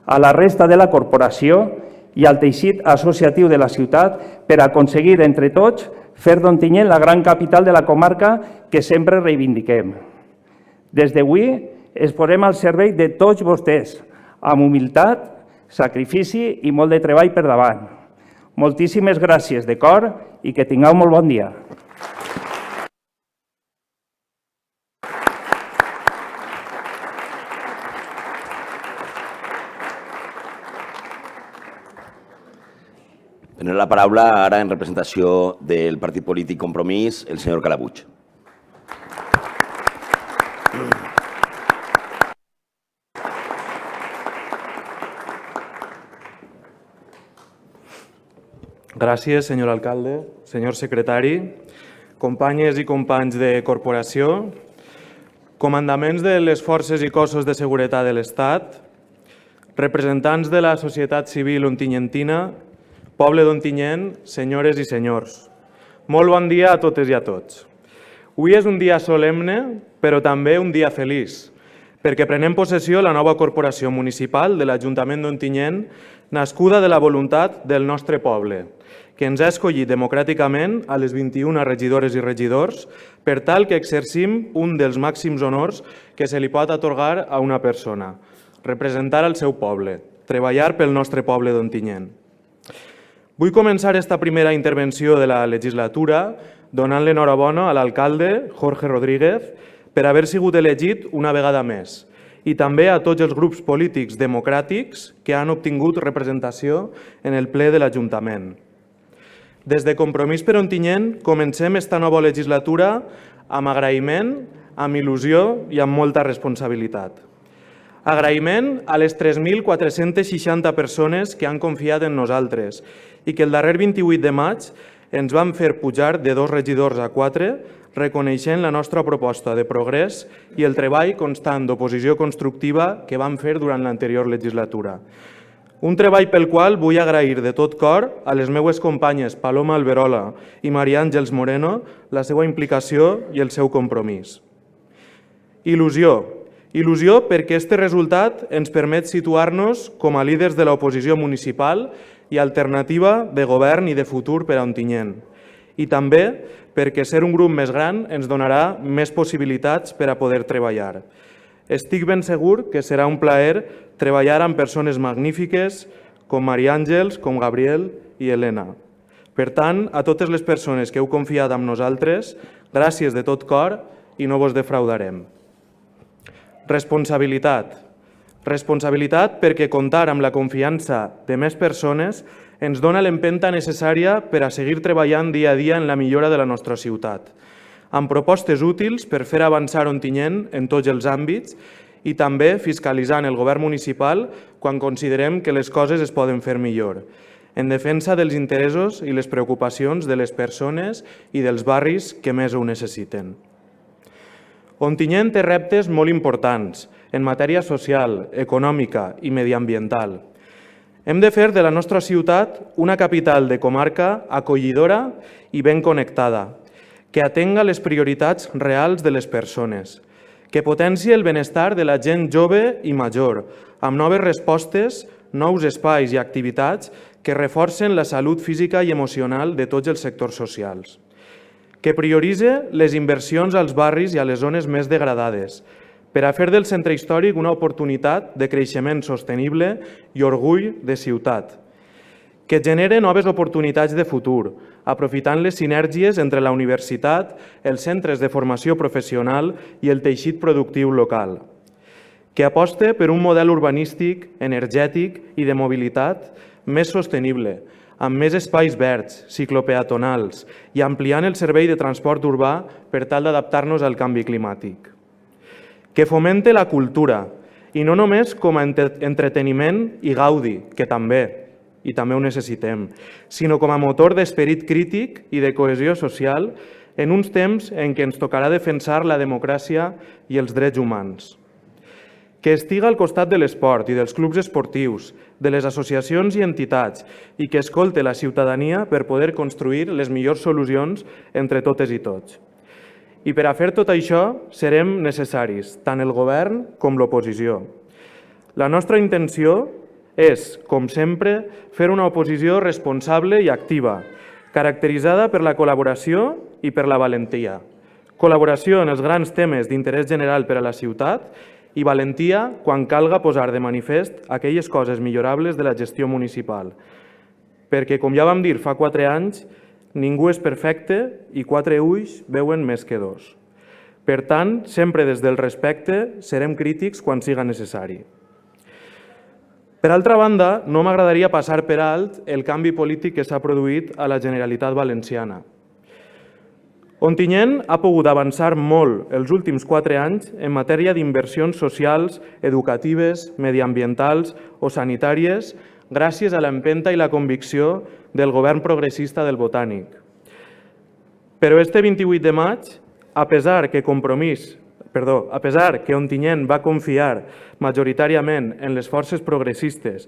a la resta de la corporació i al teixit associatiu de la ciutat per aconseguir entre tots fer d'Ontinyent la gran capital de la comarca que sempre reivindiquem. Des d'avui ens posem al servei de tots vostès, amb humilitat, sacrifici i molt de treball per davant. Moltíssimes gràcies de cor i que tingueu molt bon dia. Tenim la paraula ara en representació del partit polític Compromís, el senyor Calabuig. Gràcies, senyor alcalde, senyor secretari, companyes i companys de corporació, comandaments de les forces i cossos de seguretat de l'Estat, representants de la societat civil ontinyentina, poble d'Ontinyent, senyores i senyors. Molt bon dia a totes i a tots. Avui és un dia solemne, però també un dia feliç, perquè prenem possessió la nova corporació municipal de l'Ajuntament d'Ontinyent, nascuda de la voluntat del nostre poble, que ens ha escollit democràticament a les 21 regidores i regidors per tal que exercim un dels màxims honors que se li pot atorgar a una persona, representar el seu poble, treballar pel nostre poble d'Ontinyent. Vull començar esta primera intervenció de la legislatura donant l'enhorabona a l'alcalde Jorge Rodríguez per haver sigut elegit una vegada més i també a tots els grups polítics democràtics que han obtingut representació en el ple de l'Ajuntament. Des de Compromís per Ontinyent comencem esta nova legislatura amb agraïment, amb il·lusió i amb molta responsabilitat. Agraïment a les 3.460 persones que han confiat en nosaltres i que el darrer 28 de maig ens van fer pujar de 2 regidors a 4, reconeixent la nostra proposta de progrés i el treball constant d'oposició constructiva que vam fer durant l'anterior legislatura. Un treball pel qual vull agrair de tot cor a les meues companyes Paloma Alberola i Maria Àngels Moreno la seva implicació i el seu compromís. Il·lusió. Il·lusió perquè aquest resultat ens permet situar-nos com a líders de l'oposició municipal i alternativa de govern i de futur per a Ontinyent. I també perquè ser un grup més gran ens donarà més possibilitats per a poder treballar. Estic ben segur que serà un plaer treballar amb persones magnífiques com Maria Àngels, com Gabriel i Helena. Per tant, a totes les persones que heu confiat en nosaltres, gràcies de tot cor i no vos defraudarem. Responsabilitat. Responsabilitat perquè comptar amb la confiança de més persones ens dona l'empenta necessària per a seguir treballant dia a dia en la millora de la nostra ciutat, amb propostes útils per fer avançar Ontinyent en tots els àmbits i també fiscalitzant el govern municipal quan considerem que les coses es poden fer millor, en defensa dels interessos i les preocupacions de les persones i dels barris que més ho necessiten. Ontinyent té reptes molt importants en matèria social, econòmica i mediambiental. Hem de fer de la nostra ciutat una capital de comarca acollidora i ben connectada, que atenga les prioritats reals de les persones, que potencie el benestar de la gent jove i major, amb noves respostes, nous espais i activitats que reforcen la salut física i emocional de tots els sectors socials, que prioritze les inversions als barris i a les zones més degradades, per a fer del centre històric una oportunitat de creixement sostenible i orgull de ciutat, que genere noves oportunitats de futur, aprofitant les sinergies entre la universitat, els centres de formació professional i el teixit productiu local, que aposte per un model urbanístic, energètic i de mobilitat més sostenible, amb més espais verds, ciclopeatonals i ampliant el servei de transport urbà per tal d'adaptar-nos al canvi climàtic. Que fomente la cultura, i no només com a entreteniment i gaudi, que també ho necessitem, sinó com a motor d'esperit crític i de cohesió social en uns temps en què ens tocarà defensar la democràcia i els drets humans. Que estiga al costat de l'esport i dels clubs esportius, de les associacions i entitats, i que escolte la ciutadania per poder construir les millors solucions entre totes i tots. I per a fer tot això serem necessaris, tant el govern com l'oposició. La nostra intenció és, com sempre, fer una oposició responsable i activa, caracteritzada per la col·laboració i per la valentia. Col·laboració en els grans temes d'interès general per a la ciutat i valentia quan calga posar de manifest aquelles coses millorables de la gestió municipal. Perquè, com ja vam dir fa 4 anys, ningú és perfecte i 4 ulls veuen més que 2. Per tant, sempre des del respecte serem crítics quan siga necessari. Per altra banda, no m'agradaria passar per alt el canvi polític que s'ha produït a la Generalitat Valenciana. Ontinyent ha pogut avançar molt els últims 4 anys en matèria d'inversions socials, educatives, mediambientals o sanitàries gràcies a l'empenta i la convicció del govern progressista del Botànic. Però este 28 de maig, a pesar que Ontinyent va confiar majoritàriament en les forces progressistes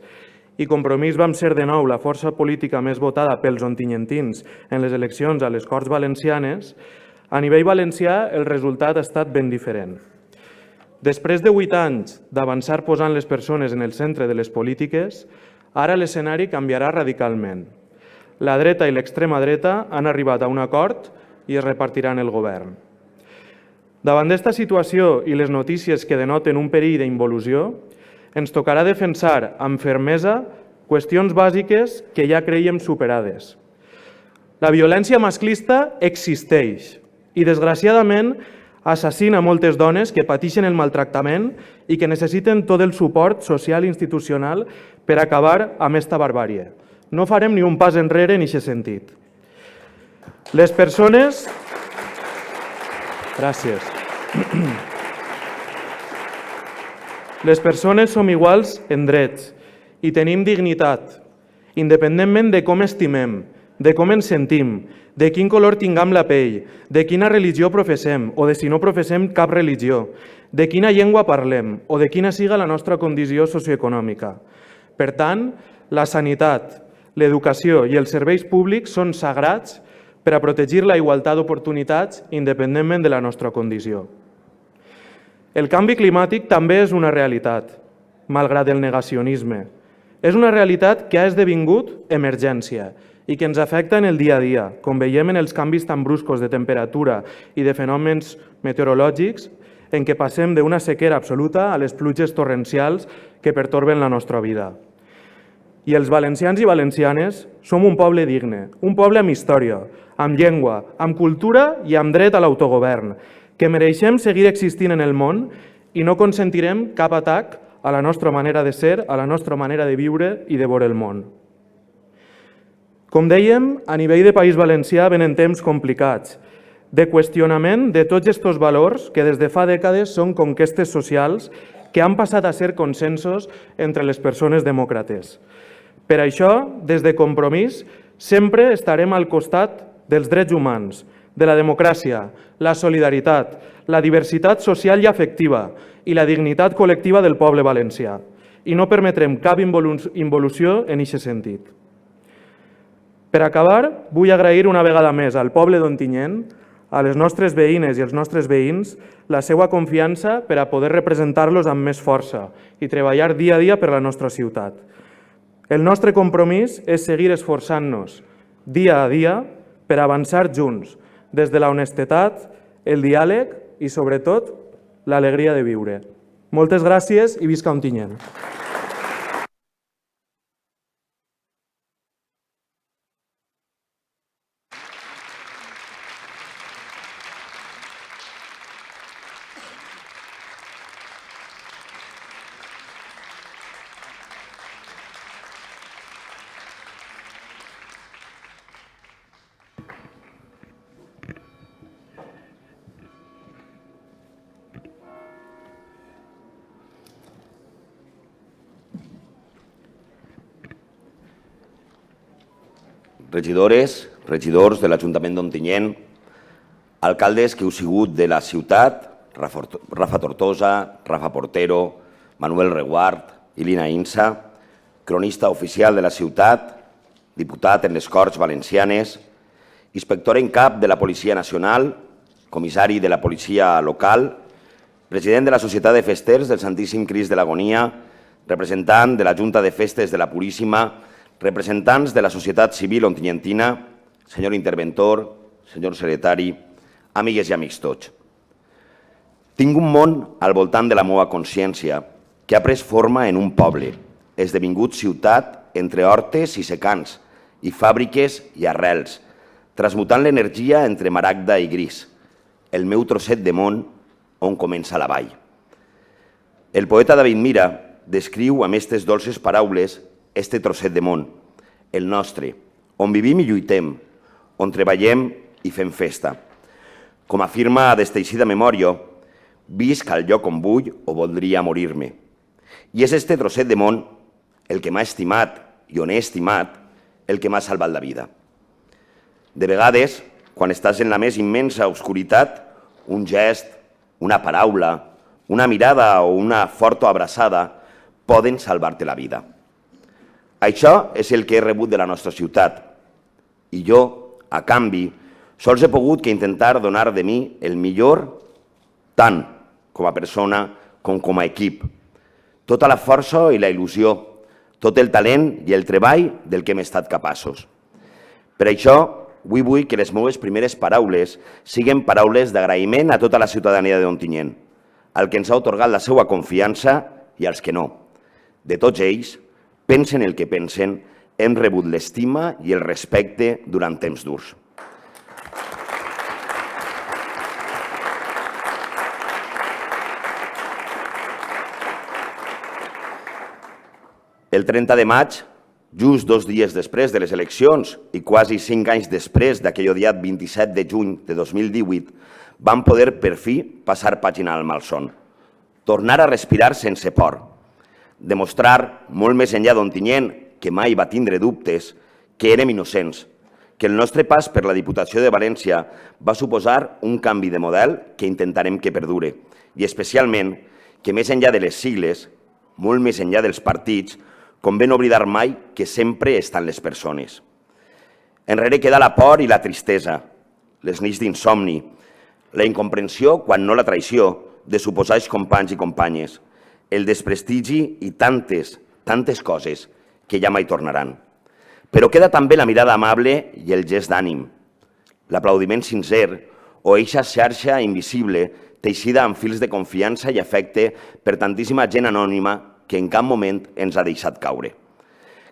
i Compromís vam ser de nou la força política més votada pels ontinyentins en les eleccions a les Corts Valencianes, a nivell valencià el resultat ha estat ben diferent. Després de 8 anys d'avançar posant les persones en el centre de les polítiques, ara l'escenari canviarà radicalment. La dreta i l'extrema dreta han arribat a un acord i es repartiran el govern. Davant d'esta situació i les notícies que denoten un perill d'involució, ens tocarà defensar amb fermesa qüestions bàsiques que ja creiem superades. La violència masclista existeix i, desgraciadament, assassina moltes dones que pateixen el maltractament i que necessiten tot el suport social i institucional per acabar amb esta barbàrie. No farem ni un pas enrere en aquest sentit. Les persones... Gràcies. Les persones som iguals en drets i tenim dignitat, independentment de com estimem, de com ens sentim, de quin color tinguem la pell, de quina religió professem o de si no professem cap religió, de quina llengua parlem o de quina siga la nostra condició socioeconòmica. Per tant, la sanitat, l'educació i els serveis públics són sagrats per a protegir la igualtat d'oportunitats independentment de la nostra condició. El canvi climàtic també és una realitat, malgrat el negacionisme. És una realitat que ha esdevingut emergència i que ens afecta en el dia a dia, com veiem en els canvis tan bruscos de temperatura i de fenòmens meteorològics en què passem d'una sequera absoluta a les pluges torrencials que pertorben la nostra vida. I els valencians i valencianes som un poble digne, un poble amb història, amb llengua, amb cultura i amb dret a l'autogovern, que mereixem seguir existint en el món i no consentirem cap atac a la nostra manera de ser, a la nostra manera de viure i de veure el món. Com dèiem, a nivell de País Valencià venen temps complicats, de qüestionament de tots aquests valors que des de fa dècades són conquestes socials que han passat a ser consensos entre les persones demòcrates. Per això, des de Compromís, sempre estarem al costat dels drets humans, de la democràcia, la solidaritat, la diversitat social i afectiva i la dignitat col·lectiva del poble valencià. I no permetrem cap involució en aquest sentit. Per acabar, vull agrair una vegada més al poble d'Ontinyent, a les nostres veïnes i els nostres veïns, la seva confiança per a poder representar-los amb més força i treballar dia a dia per la nostra ciutat. El nostre compromís és seguir esforçant-nos dia a dia per avançar junts, des de la honestedat, el diàleg i, sobretot, l'alegria de viure. Moltes gràcies i visca Ontinyent. Regidores, regidors de l'Ajuntament d'Ontinyent, alcaldes que heu sigut de la ciutat, Rafa Tortosa, Rafa Portero, Manuel Reguart i Lina Insa, cronista oficial de la ciutat, diputat en les Corts Valencianes, inspector en cap de la Policia Nacional, comissari de la Policia Local, president de la Societat de Festers del Santíssim Crist de l'Agonia, representant de la Junta de Festes de la Puríssima, representants de la societat civil ontinyentina, senyor interventor, senyor secretari, amigues i amics tots. Tinc un món al voltant de la meva consciència que ha pres forma en un poble, esdevingut ciutat entre hortes i secans, i fàbriques i arrels, transmutant l'energia entre maragda i gris, el meu trosset de món on comença la vall. El poeta David Mira descriu amb aquestes dolces paraules este trosset de món, el nostre, on vivim i lluitem, on treballem i fem festa. Com afirma d'esteixida memòria, visc al lloc on vull o voldria morir-me. I és este trosset de món el que m'ha estimat i on he estimat el que m'ha salvat la vida. De vegades, quan estàs en la més immensa obscuritat, un gest, una paraula, una mirada o una forta abraçada poden salvar-te la vida. Això és el que he rebut de la nostra ciutat i jo, a canvi, sols he pogut que intentar donar de mi el millor tant com a persona com a equip. Tota la força i la il·lusió, tot el talent i el treball del que hem estat capaços. Per això, avui vull que les meves primeres paraules siguin paraules d'agraïment a tota la ciutadania d'Ontinyent, al que ens ha atorgat la seva confiança i als que no. De tots ells, pensen el que pensen, hem rebut l'estima i el respecte durant temps durs. El 30 de maig, just 2 dies després de les eleccions i quasi 5 anys després d'aquell odiat 27 de juny de 2018, vam poder per fi passar pàgina al malson. Tornar a respirar sense por. Demostrar, molt més enllà d'Ontinyent, que mai va tindre dubtes, que érem innocents, que el nostre pas per la Diputació de València va suposar un canvi de model que intentarem que perdure i especialment que més enllà de les sigles, molt més enllà dels partits, convé no oblidar mai que sempre estan les persones. Enrere queda la por i la tristesa, les nits d'insomni, la incomprensió, quan no la traïció, de suposats companys i companyes, el desprestigi i tantes coses que ja mai tornaran. Però queda també la mirada amable i el gest d'ànim, l'aplaudiment sincer o eixa xarxa invisible teixida amb fils de confiança i afecte per tantíssima gent anònima que en cap moment ens ha deixat caure.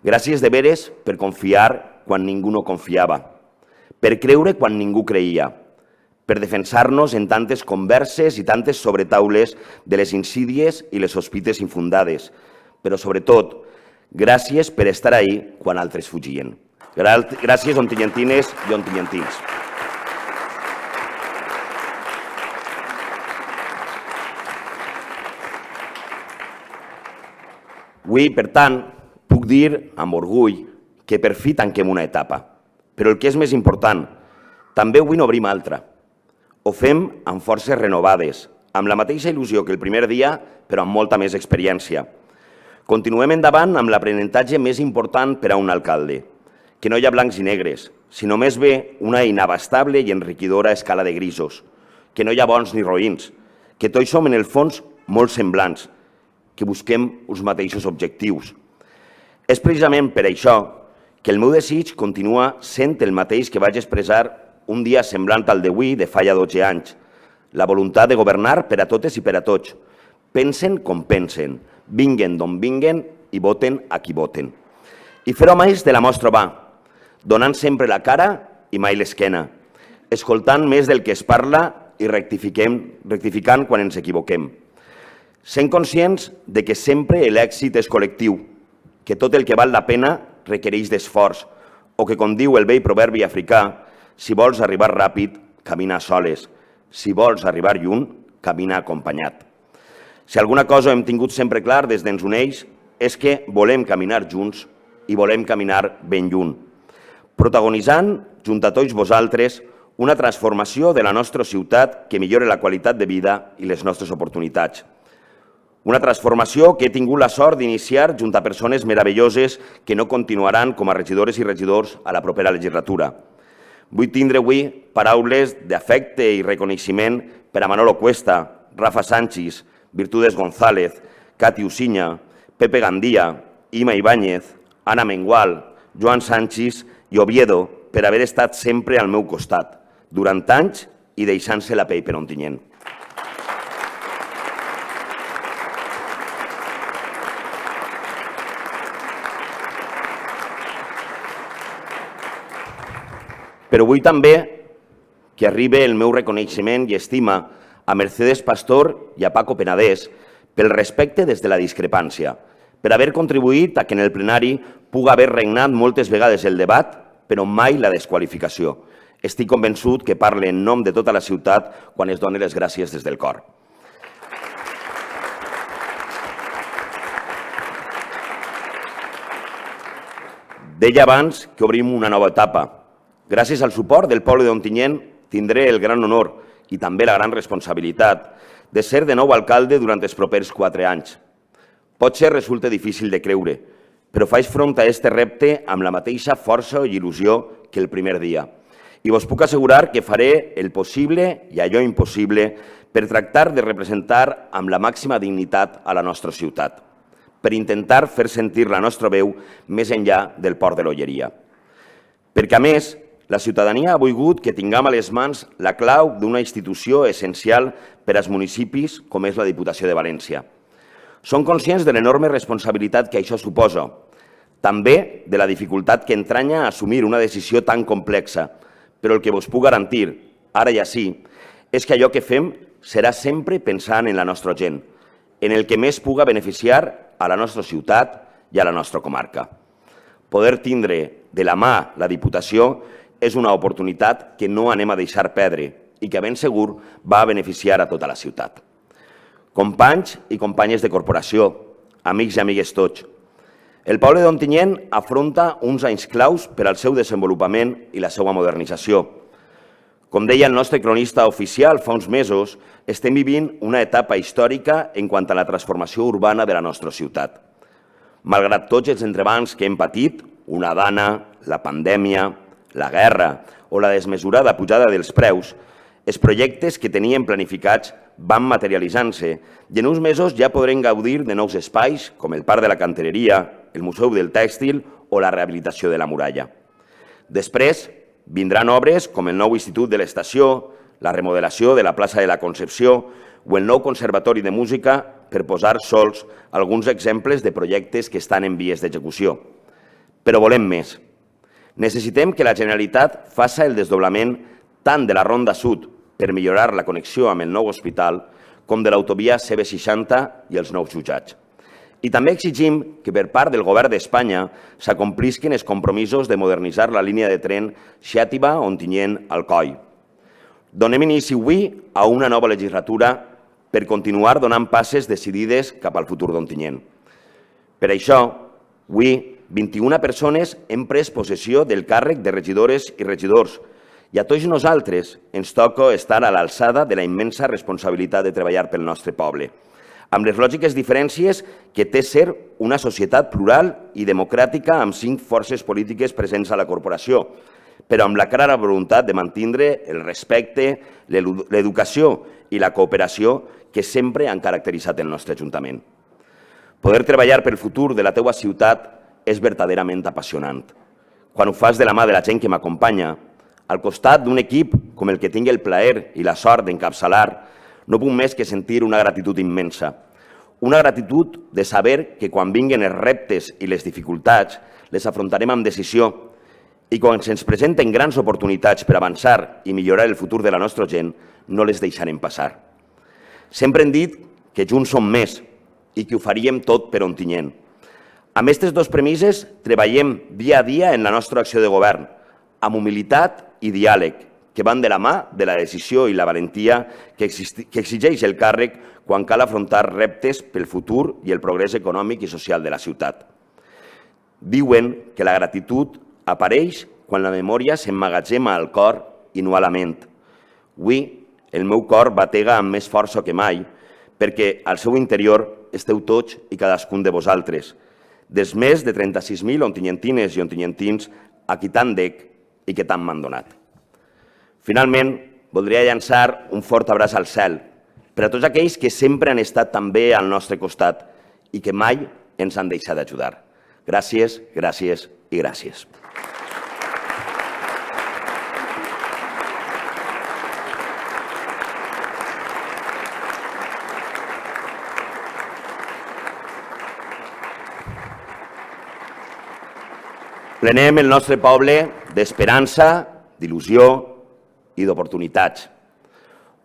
Gràcies de veres per confiar quan ningú no confiava, per creure quan ningú creia, per defensar-nos en tantes converses i tantes sobretaules de les insídies i les sospites infundades, però sobretot, gràcies per estar ahí quan altres fugien. Gràcies, ontinyentines i ontinyentins. Avui, per tant, puc dir amb orgull que per fi tanquem una etapa. Però el que és més important, també avui n'obrim altra. Ho fem amb forces renovades, amb la mateixa il·lusió que el primer dia, però amb molta més experiència. Continuem endavant amb l'aprenentatge més important per a un alcalde, que no hi ha blancs i negres, sinó més bé una inabastable i enriquidora escala de grisos, que no hi ha bons ni roïns, que tots som en el fons molt semblants, que busquem els mateixos objectius. És precisament per això que el meu desig continua sent el mateix que vaig expressar un dia semblant al d'avui de fa ja 12 anys, la voluntat de governar per a totes i per a tots. Pensen com pensen, vinguen d'on vinguen i voten a qui voten. I fer-ho més de la mostra va, donant sempre la cara i mai l'esquena, escoltant més del que es parla i rectificant quan ens equivoquem. Sent conscients de que sempre l'èxit és col·lectiu, que tot el que val la pena requereix d'esforç, o que, com diu el vell proverbi africà, si vols arribar ràpid, camina soles. Si vols arribar lluny, camina acompanyat. Si alguna cosa hem tingut sempre clar des d'ens uneix és que volem caminar junts i volem caminar ben lluny, protagonitzant, junt a tots vosaltres, una transformació de la nostra ciutat que millore la qualitat de vida i les nostres oportunitats. Una transformació que he tingut la sort d'iniciar junt a persones meravelloses que no continuaran com a regidores i regidors a la propera legislatura. Vull tindre avui paraules d'afecte i reconeixement per a Manolo Cuesta, Rafa Sánchez, Virtudes González, Cati Usiña, Pepe Gandía, Ima Ibáñez, Ana Mengual, Joan Sánchez i Oviedo per haver estat sempre al meu costat, durant anys i deixant-se la pell per Ontinyent. Però vull també que arribi el meu reconeixement i estima a Mercedes Pastor i a Paco Penedès pel respecte des de la discrepància, per haver contribuït a que en el plenari puga haver regnat moltes vegades el debat, però mai la desqualificació. Estic convençut que parle en nom de tota la ciutat quan es doni les gràcies des del cor. Deia abans que obrim una nova etapa. Gràcies al suport del poble d'Ontinyent tindré el gran honor i també la gran responsabilitat de ser de nou alcalde durant els propers 4 anys. Potser resulta difícil de creure, però faig front a aquest repte amb la mateixa força i il·lusió que el primer dia. I vos puc assegurar que faré el possible i allò impossible per tractar de representar amb la màxima dignitat a la nostra ciutat, per intentar fer sentir la nostra veu més enllà del port de l'Olleria. Perquè, a més, la ciutadania ha volgut que tinguem a les mans la clau d'una institució essencial per als municipis com és la Diputació de València. Som conscients de l'enorme responsabilitat que això suposa, també de la dificultat que entranya assumir una decisió tan complexa, però el que vos puc garantir, ara i ací, és que allò que fem serà sempre pensant en la nostra gent, en el que més puga beneficiar a la nostra ciutat i a la nostra comarca. Poder tindre de la mà la Diputació és una oportunitat que no anem a deixar perdre i que ben segur va a beneficiar a tota la ciutat. Companys i companyes de corporació, amics i amigues tots, el poble d'Ontinyent afronta uns anys claus per al seu desenvolupament i la seva modernització. Com deia el nostre cronista oficial fa uns mesos, estem vivint una etapa històrica en quant a la transformació urbana de la nostra ciutat. Malgrat tots els entrebancs que hem patit, una dana, la pandèmia, la guerra o la desmesurada pujada dels preus, els projectes que teníem planificats van materialitzant-se i en uns mesos ja podrem gaudir de nous espais com el Parc de la Cantereria, el Museu del Tèxtil o la rehabilitació de la muralla. Després vindran obres com el nou Institut de l'Estació, la remodelació de la plaça de la Concepció o el nou Conservatori de Música, per posar sols alguns exemples de projectes que estan en vies d'execució. Però volem més. Necessitem que la Generalitat faci el desdoblament tant de la Ronda Sud per millorar la connexió amb el nou hospital com de l'autovia CB60 i els nous jutjats. I també exigim que per part del Govern d'Espanya s'acomplisquin els compromisos de modernitzar la línia de tren Xàtiva-Ontinyent-Alcoi. Donem inici avui a una nova legislatura per continuar donant passes decidides cap al futur d'Ontinyent. Per això, avui, 21 persones hem pres possessió del càrrec de regidores i regidors i a tots nosaltres ens toca estar a l'alçada de la immensa responsabilitat de treballar pel nostre poble, amb les lògiques diferències que té ser una societat plural i democràtica amb 5 forces polítiques presents a la corporació, però amb la clara voluntat de mantindre el respecte, l'educació i la cooperació que sempre han caracteritzat el nostre Ajuntament. Poder treballar pel futur de la teua ciutat és verdaderament apassionant. Quan ho fas de la mà de la gent que m'acompanya, al costat d'un equip com el que tinc el plaer i la sort d'encapçalar, no puc més que sentir una gratitud immensa. Una gratitud de saber que quan vinguen els reptes i les dificultats les afrontarem amb decisió i quan se'ns presenten grans oportunitats per avançar i millorar el futur de la nostra gent, no les deixarem passar. Sempre hem dit que junts som més i que ho faríem tot per Ontinyent. Amb aquestes dues premisses treballem dia a dia en la nostra acció de govern, amb humilitat i diàleg, que van de la mà de la decisió i la valentia que exigeix el càrrec quan cal afrontar reptes pel futur i el progrés econòmic i social de la ciutat. Diuen que la gratitud apareix quan la memòria s'emmagatzema al cor i no a la ment. Avui, el meu cor batega amb més força que mai perquè al seu interior esteu tots i cadascun de vosaltres, dels més de 36.000 ontinyentines i ontinyentins a qui tant dec i que tant m'han donat. Finalment, voldria llançar un fort abraç al cel per a tots aquells que sempre han estat també al nostre costat i que mai ens han deixat d'ajudar. Gràcies, gràcies i gràcies. Plenem el nostre poble d'esperança, d'il·lusió i d'oportunitats.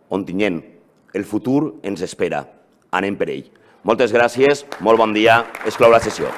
Ontinyent, el futur ens espera. Anem per ell. Moltes gràcies, molt bon dia. Es clou la sessió.